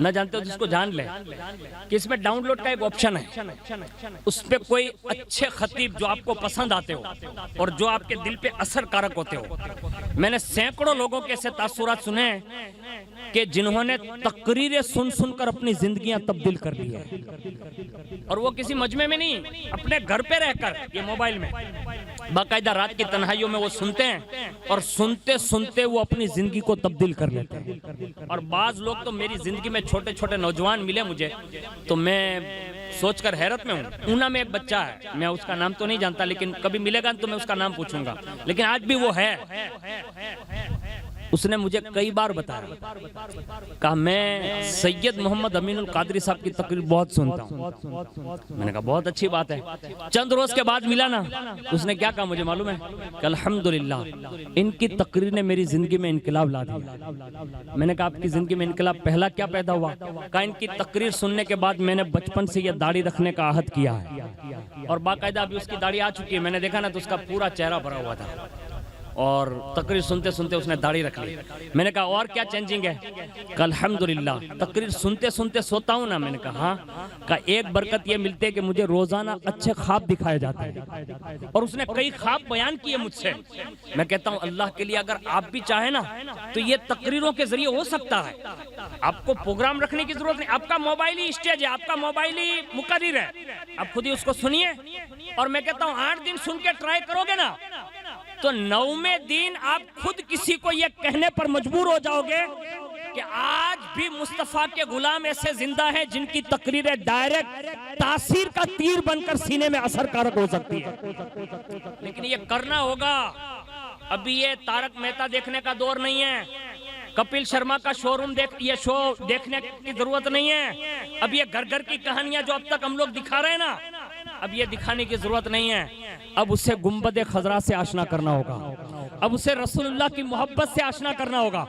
نہ جانتے ہو جس کو جان لیں کہ اس میں ڈاؤن لوڈ کا ایک آپشن ہے، اس پہ کوئی اچھے خطیب جو آپ کو پسند آتے ہو اور جو آپ کے دل پہ اثر کارک ہوتے ہو. میں نے سینکڑوں لوگوں کے ایسے تاثرات سنے ہیں کہ جنہوں نے تقریریں سن سن کر اپنی زندگیاں تبدیل کر لی ہیں، اور وہ کسی مجمع میں نہیں، اپنے گھر پہ رہ کر یہ موبائل میں باقاعدہ رات کی تنہائیوں میں وہ سنتے ہیں اور سنتے سنتے وہ اپنی زندگی کو تبدیل کر لیتے ہیں. اور بعض لوگ تو میری زندگی میں چھوٹے چھوٹے نوجوان ملے مجھے تو میں سوچ کر حیرت میں ہوں. اونا میں ایک بچہ ہے، میں اس کا نام تو نہیں جانتا، لیکن کبھی ملے گا تو میں اس کا نام پوچھوں گا، لیکن آج بھی وہ ہے. اس نے مجھے کئی بار بتایا، کہا میں سید محمد امین القادری صاحب کی تقریر بہت سنتا ہوں. میں نے کہا بہت اچھی بات ہے. چند روز کے بعد ملا نا، اس نے کیا کہا مجھے معلوم ہے کہ الحمدللہ ان کی تقریر نے میری زندگی میں انقلاب لا دیا. میں نے کہا آپ کی زندگی میں انقلاب پہلا کیا پیدا ہوا؟ کہا ان کی تقریر سننے کے بعد میں نے بچپن سے یہ داڑھی رکھنے کا عہد کیا ہے، اور باقاعدہ ابھی اس کی داڑھی آ چکی ہے. میں نے دیکھا نا تو اس کا پورا چہرہ بھرا ہوا تھا، اور تقریر سنتے سنتے اس نے داڑھی رکھ لی. میں نے کہا اور کیا چینجنگ ہے؟ کہ الحمدللہ تقریر سنتے سنتے سوتا ہوں نا. میں نے کہا ہاں. کہ ایک برکت یہ ملتے کہ مجھے روزانہ اچھے خواب دکھائے جاتے ہیں، اور اس نے کئی خواب بیان کیے مجھ سے. میں کہتا ہوں اللہ کے لیے اگر آپ بھی چاہیں نا تو یہ تقریروں کے ذریعے ہو سکتا ہے. آپ کو پروگرام رکھنے کی ضرورت نہیں، آپ کا موبائل ہی اسٹیج ہے، آپ کا موبائل ہی مقرر ہے، آپ خود ہی اس کو سنیے. اور میں کہتا ہوں 8 دن سن کے ٹرائی کرو گے نا تو 9ویں دن آپ خود کسی کو یہ کہنے پر مجبور ہو جاؤ گے کہ آج بھی مصطفیٰ کے غلام ایسے زندہ ہیں جن کی تقریریں ڈائریکٹ تاثیر کا تیر بن کر سینے میں اثر کارک ہو سکتی ہے. لیکن یہ کرنا ہوگا. ابھی یہ تارک مہتا دیکھنے کا دور نہیں ہے، کپل شرما کا یہ شو دیکھنے کی ضرورت نہیں ہے. اب یہ گھر گھر کی کہانیاں جو اب تک ہم لوگ دکھا رہے ہیں نا، اب یہ دکھانے کی ضرورت نہیں ہے. اب اسے گنبد خضرا سے آشنا کرنا ہوگا، اب اسے رسول اللہ کی محبت سے آشنا کرنا ہوگا.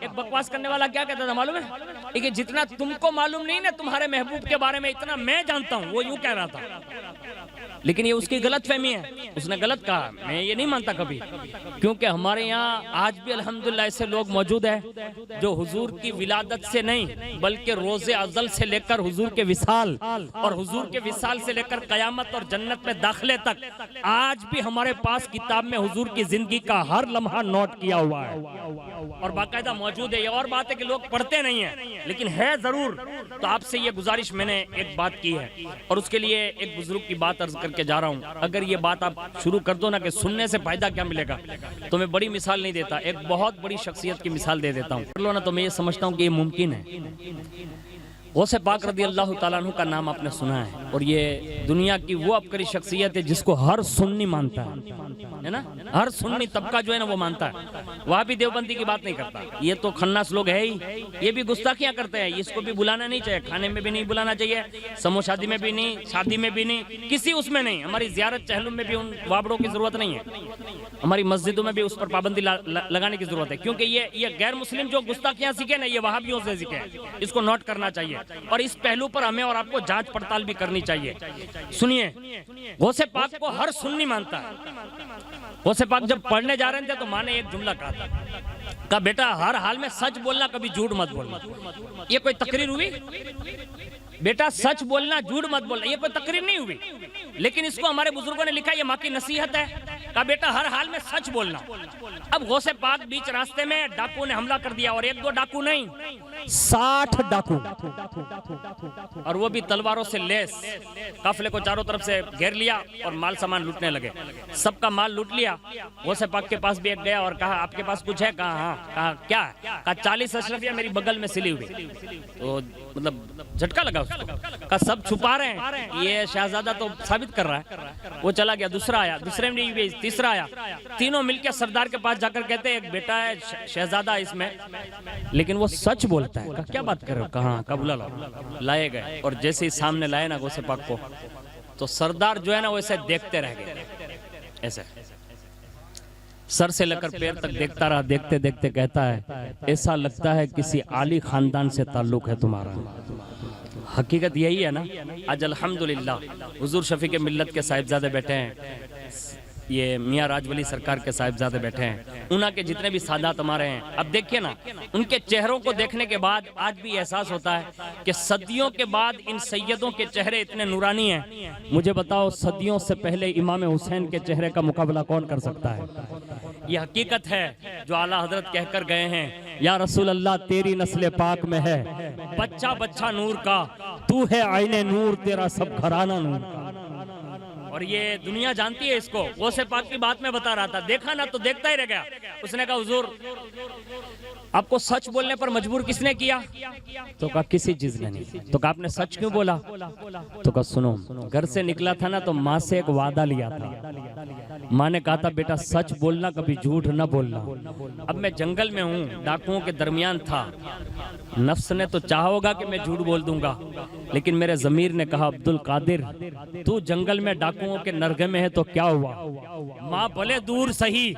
ایک بکواس کرنے والا کیا کہتا تھا معلوم ہے کہ جتنا تم کو معلوم نہیں نا تمہارے محبوب کے بارے میں، اتنا میں جانتا ہوں. وہ یوں کہہ رہا تھا، لیکن یہ اس کی غلط فہمی ہے. اس نے غلط کہا، میں یہ نہیں مانتا کبھی، کیونکہ ہمارے یہاں آج بھی الحمدللہ ایسے لوگ موجود ہیں جو حضور کی ولادت سے نہیں بلکہ روز ازل سے لے کر حضور کے وصال اور حضور کے وصال سے لے کر قیامت اور جنت میں داخلے تک آج بھی ہمارے پاس کتاب میں حضور کی زندگی کا ہر لمحہ نوٹ کیا ہوا ہے اور باقاعدہ موجود ہے. یہ اور بات ہے کہ لوگ پڑھتے نہیں ہیں، لیکن ہے ضرور. تو آپ سے یہ گزارش میں نے ایک بات کی ہے، اور اس کے لیے ایک بزرگ کی بات عرض کر کے جا رہا ہوں. اگر یہ بات آپ شروع کر دو نا کہ سننے سے فائدہ کیا ملے گا، تو میں بڑی مثال نہیں دیتا، ایک بہت بڑی شخصیت کی مثال دے دیتا ہوں. کر لو نا تو میں یہ سمجھتا ہوں کہ یہ ممکن ہے. غوث پاک رضی اللہ تعالیٰ عنہ کا نام آپ نے سنا ہے، اور یہ دنیا کی وہ عبقری شخصیت ہے جس کو ہر سنی مانتا ہے نا. ہر سنی طبقہ جو ہے نا وہ مانتا ہے. وہاں بھی دیوبندی کی بات نہیں کرتا. یہ تو خناس لوگ ہے ہی، یہ بھی گستاخیاں کرتے ہیں. اس کو بھی بلانا نہیں چاہیے، کھانے میں بھی نہیں بلانا چاہیے، سمو شادی میں بھی نہیں، شادی میں بھی نہیں، کسی اس میں نہیں. ہماری زیارت چہلم میں بھی ان وابڑوں کی ضرورت نہیں ہے. ہماری مسجدوں میں بھی اس پر پابندی لگانے کی ضرورت ہے، کیونکہ یہ غیر مسلم جو گستاخیاں سیکھے نا یہ وہابیوں سے سیکھے. اس کو نوٹ کرنا چاہیے، اور اس پہلو پر ہمیں اور آپ کو جانچ پڑتال بھی کرنی چاہیے. سنیے، غوث پاک کو ہر سنی مانتا ہے. غوث پاک جب پڑھنے جا رہے تھے تو ماں نے ایک جملہ کہا تھا، کہا بیٹا ہر حال میں سچ بولنا، کبھی جھوٹ مت بولنا. یہ کوئی تقریر ہوئی؟ بیٹا سچ بولنا، جھوٹ مت بولنا، یہ کوئی تقریر نہیں ہوئی. لیکن اس کو ہمارے بزرگوں نے لکھا، یہ ماں کی نصیحت ہے. کہا بیٹا ہر حال میں سچ بولنا. اب غوث پاک بیچ راستے میں ڈاکو نے حملہ کر دیا، اور 1-2 ڈاکو نہیں، 60 ڈاکو، اور وہ بھی تلواروں سے لیس. قافلے کو چاروں طرف سے گھیر لیا اور مال سامان لوٹنے لگے. سب کا مال لوٹ لیا. غوث پاک کے پاس بھی ایک گیا اور کہا آپ کے پاس کچھ ہے؟ کہا ہاں. کہا کیا ہے؟ کہا 40 اشرفیاں میری بغل میں سلی ہوئی. تو مطلب جھٹکا لگا اس کو. کہا سب چھپا رہے ہیں، یہ شہزادہ تو ثابت کر رہا ہے. وہ چلا گیا. دوسرا آیا، دوسرے میں بھی، تیسرا آیا. تینوں مل کے سردار کے پاس جا کر کہتے ایک بیٹا ہے شہزادہ اس میں، لیکن وہ سچ بولتا ہے. کیا بات کر رہے ہو؟ کہاں؟ قبولہ لائے گئے، اور جیسے ہی سامنے لائے نا غوث پاک کو، تو سردار جو ہے نا وہ ایسے دیکھتے رہ گئے. ایسے سر سے لے کر پیر تک دیکھتا رہا. دیکھتے دیکھتے کہتا ہے ایسا لگتا ہے کسی عالی خاندان سے تعلق ہے تمہارا. حقیقت یہی ہے نا. آج الحمدللہ حضور شفیع ملت کے صاحبزادے بیٹھے ہیں، یہ میاں راج ولی سرکار کے صاحبزادے بیٹھے ہیں. اونا کے جتنے بھی سادات ہمارے ہیں، اب دیکھیے نا، ان کے چہروں کو دیکھنے کے بعد آج بھی احساس ہوتا ہے کہ صدیوں کے بعد ان سیدوں کے چہرے اتنے نورانی ہیں۔ مجھے بتاؤ صدیوں سے پہلے امام حسین کے چہرے کا مقابلہ کون کر سکتا ہے؟ یہ حقیقت ہے جو اعلیٰ حضرت کہہ کر گئے ہیں، یا رسول اللہ تیری نسل پاک میں ہے بچہ بچہ نور کا، تو ہے عین نور تیرا سب گھرانہ نور کا۔ اور یہ دنیا جانتی ہے اس کو، غوث پاک کی بات میں بتا رہا تھا، دیکھا نا تو دیکھتا ہی رہ گیا۔ اس نے کہا حضور آپ کو سچ بولنے پر مجبور کس نے کیا؟ تو کہا کسی چیز نے نہیں۔ تو کہا آپ نے سچ کیوں بولا؟ تو کہا سنو، گھر سے نکلا تھا نا تو ماں سے ایک وعدہ لیا تھا، ماں نے کہا تھا بیٹا سچ بولنا، کبھی جھوٹ نہ بولنا۔ اب میں جنگل میں ہوں، ڈاکوؤں کے درمیان تھا، نفس نے تو چاہا ہوگا کہ میں جھوٹ بول دوں گا، لیکن میرے ضمیر نے کہا عبد القادر تو جنگل میں ڈاکوؤں کے نرغے میں ہے تو کیا ہوا؟ ماں بھلے دور صحیح،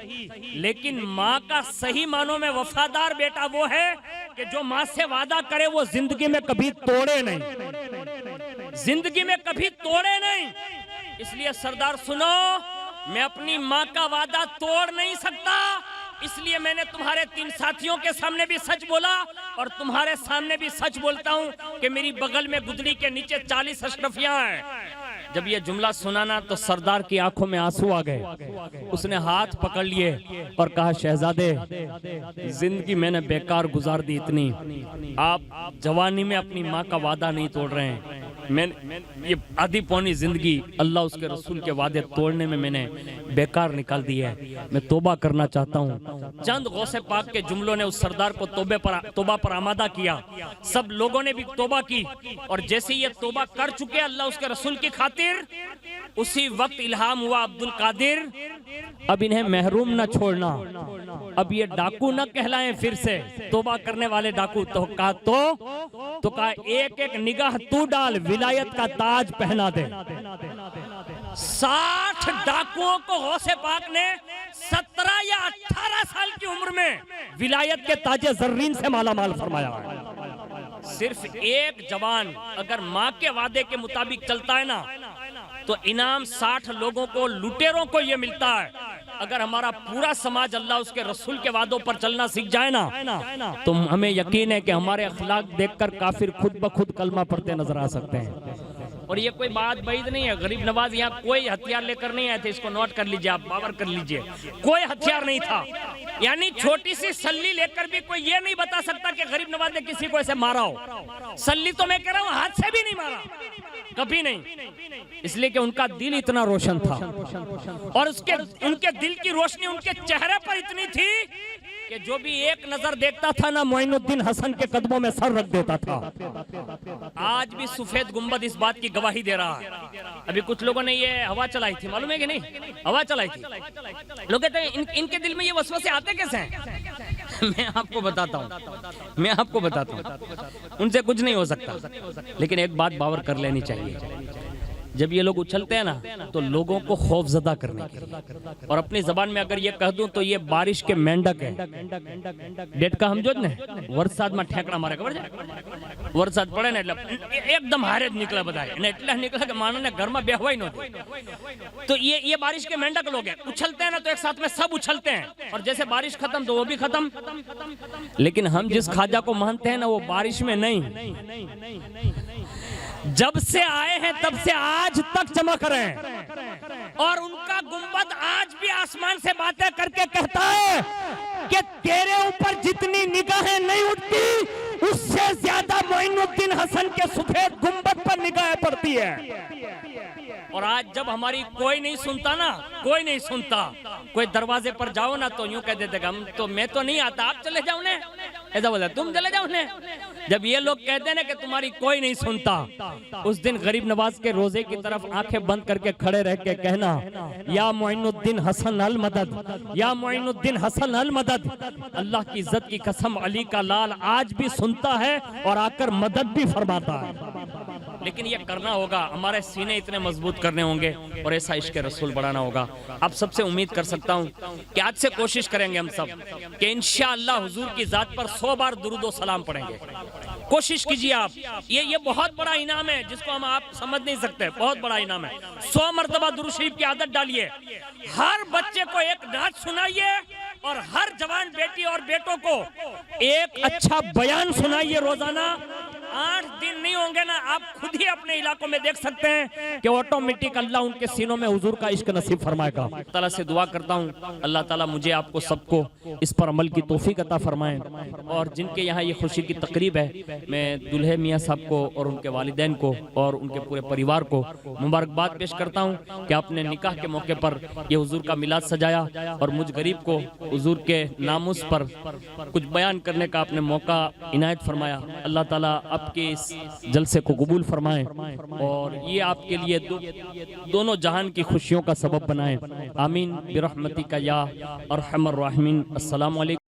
لیکن ماں کا صحیح معنوں میں وفادار بیٹا وہ ہے کہ جو ماں سے وعدہ کرے وہ زندگی میں کبھی توڑے نہیں، زندگی میں کبھی توڑے نہیں۔ اس لیے سردار سنو، میں اپنی ماں کا وعدہ توڑ نہیں سکتا، اس لیے میں نے تمہارے 3 ساتھیوں کے سامنے بھی سچ بولا اور تمہارے سامنے بھی سچ بولتا ہوں کہ میری بغل میں گدڑی کے نیچے 40 اشرفیاں ہیں۔ جب یہ جملہ سنانا تو سردار کی آنکھوں میں آنسو آ گئے، اس نے ہاتھ پکڑ لیے اور کہا شہزادے زندگی میں نے بیکار گزار دی اتنی، آپ جوانی میں اپنی ماں کا وعدہ نہیں توڑ رہے ہیں، میں یہ آدھی پونی زندگی اللہ اس کے رسول کے وعدے توڑنے میں نے بیکار نکال دی ہے، میں توبہ کرنا چاہتا ہوں۔ چند غوث پاک کے جملوں نے اس سردار کو توبہ پر آمادہ کیا، سب لوگوں نے بھی توبہ کی، اور جیسے یہ توبہ کر چکے اللہ اس کے رسول کی خاطر، اسی وقت الہام ہوا عبد القادر اب انہیں محروم نہ چھوڑنا، اب یہ ڈاکو نہ کہلائیں پھر سے توبہ کرنے والے ڈاکو، تو کہا ایک ایک نگاہ تو ڈال ولایت کا تاج پہنا دے۔ 60 ڈاکوؤں کو غوث پاک نے 17 یا 18 سال کی عمر میں ولایت کے تاج زرین سے مالا مال فرمایا ہے۔ صرف ایک جوان اگر ماں کے وعدے کے مطابق چلتا ہے نا تو انعام 60 لوگوں کو، لٹیروں کو یہ ملتا ہے۔ اگر ہمارا پورا سماج اللہ اس کے رسول کے وعدوں پر چلنا سیکھ جائے نا تو ہمیں یقین ہے کہ ہمارے اخلاق دیکھ کر کافر خود بخود کلمہ پڑھتے نظر آ سکتے ہیں۔ اور یہ کوئی بات بعید نہیں ہے، غریب نواز یہاں کوئی ہتھیار لے کر نہیں آئے تھے، اس کو نوٹ کر لیجئے، آپ باور کر لیجئے، کوئی ہتھیار نہیں تھا، یعنی چھوٹی سی سلی لے کر بھی کوئی یہ نہیں بتا سکتا کہ غریب نواز نے کسی کو ایسے مارا ہو۔ سلی تو میں کہہ رہا ہوں ہاتھ سے بھی نہیں مارا، کبھی نہیں، اس لیے کہ ان کا دل اتنا روشن تھا، اور ان کے دل کی روشنی ان کے چہرے پر اتنی تھی کہ جو بھی ایک نظر دیکھتا تھا نا معین الدین حسن کے قدموں میں سر رکھ دیتا تھا۔ آج بھی سفید گنبد اس بات کی گواہی دے رہا ہے۔ ابھی کچھ لوگوں نے یہ ہوا چلائی تھی، معلوم ہے کہ نہیں؟ ہوا چلائی تھی، لوگ کہتے ہیں ان کے دل میں یہ وسوسے آتے کیسے ہیں؟ میں آپ کو بتاتا ہوں، ان سے کچھ نہیں ہو سکتا، لیکن ایک بات باور کر لینی چاہیے، جب یہ لوگ اچھلتے ہیں نا تو لوگوں کو خوف زدہ کرنے کے لیے، اور اپنی زبان میں اگر یہ کہہ دوں تو یہ بارش کے مینڈک ہے، ڈیٹ کا ہم جو نے ورساد میں ٹھیکڑا مارے خبر جائے، ورساد پڑے نا ایک دم ہارے نکلا بتائے نا، اتنا نکلا کہ مانو نے گھر میں بے ہوا ہی نہیں، تو یہ بارش کے مینڈک لوگ ہیں، اچھلتے ہیں نا تو ایک ساتھ میں سب اچھلتے ہیں، اور جیسے بارش ختم تو وہ بھی ختم۔ لیکن ہم جس خواجہ کو مانتے ہیں نا وہ بارش میں نہیں، جب سے آئے ہیں تب سے آج تک چمک رہے ہیں، اور ان کا گنبد آج بھی آسمان سے باتیں کر کے کہتا ہے کہ تیرے اوپر جتنی نگاہیں نہیں اٹھتی اس سے زیادہ معین الدین حسن کے سفید گنبد پر نگاہیں پڑتی ہے۔ اور آج جب ہماری کوئی نہیں سنتا نا، کوئی نہیں سنتا، کوئی دروازے پر جاؤ نا تو یوں کہہ دیتے کہ میں تو نہیں آتا، آپ چلے جاؤ نے، ایسا بولتا تم چلے جاؤ نے۔ جب یہ لوگ کہتے ہیں نا کہ تمہاری کوئی نہیں سنتا، اس دن غریب نواز کے روزے کی طرف آنکھیں بند کر کے کھڑے رہ کے کہنا یا معین الدین حسن المدد، یا معین الدین حسن المدد۔ اللہ کی عزت کی قسم علی کا لال آج بھی سنتا ہے اور آ کر مدد بھی فرماتا ہے، لیکن یہ کرنا ہوگا، ہمارے سینے اتنے مضبوط کرنے ہوں گے اور ایسا عشق رسول بڑھانا ہوگا۔ آپ سب سے امید کر سکتا ہوں کہ آج سے کوشش کریں گے ہم سب کہ انشاءاللہ حضور کی ذات پر 100 بار درود و سلام پڑھیں گے، کوشش کیجئے آپ، یہ بہت بڑا انعام ہے جس کو ہم آپ سمجھ نہیں سکتے، بہت بڑا انعام ہے۔ 100 مرتبہ درود شریف کی عادت ڈالیے، ہر بچے کو ایک نعت سنائیے اور ہر جوان بیٹی اور بیٹوں کو ایک اچھا بیان سنائیے روزانہ. 8 دن نہیں ہوں گے نا، آپ خود ہی اپنے علاقوں میں دیکھ سکتے ہیں کہ آٹومیٹک اللہ ان کے سینوں میں حضور کا عشق نصیب فرمائے گا. اللہ تعالیٰ سے دعا کرتا ہوں اللہ تعالیٰ مجھے آپ کو سب کو اس پر عمل کی توفیق عطا فرمائیں. اور جن کے یہاں یہ خوشی کی تقریب ہے، میں دلہے میاں صاحب کو اور ان کے والدین کو اور ان کے پورے پریوار کو مبارکباد پیش کرتا ہوں کہ آپ نے نکاح کے موقع پر یہ حضور کا میلاد سجایا اور مجھ غریب کو حضور کے ناموس پر کچھ بیان کرنے کا آپ نے موقع عنایت فرمایا. اللہ تعالیٰ آپ کے اس جلسے کو قبول فرمائیں اور یہ آپ کے لیے دونوں جہان کی خوشیوں کا سبب بنائیں. آمین برحمتک یا ارحم الراحمین. السلام علیکم.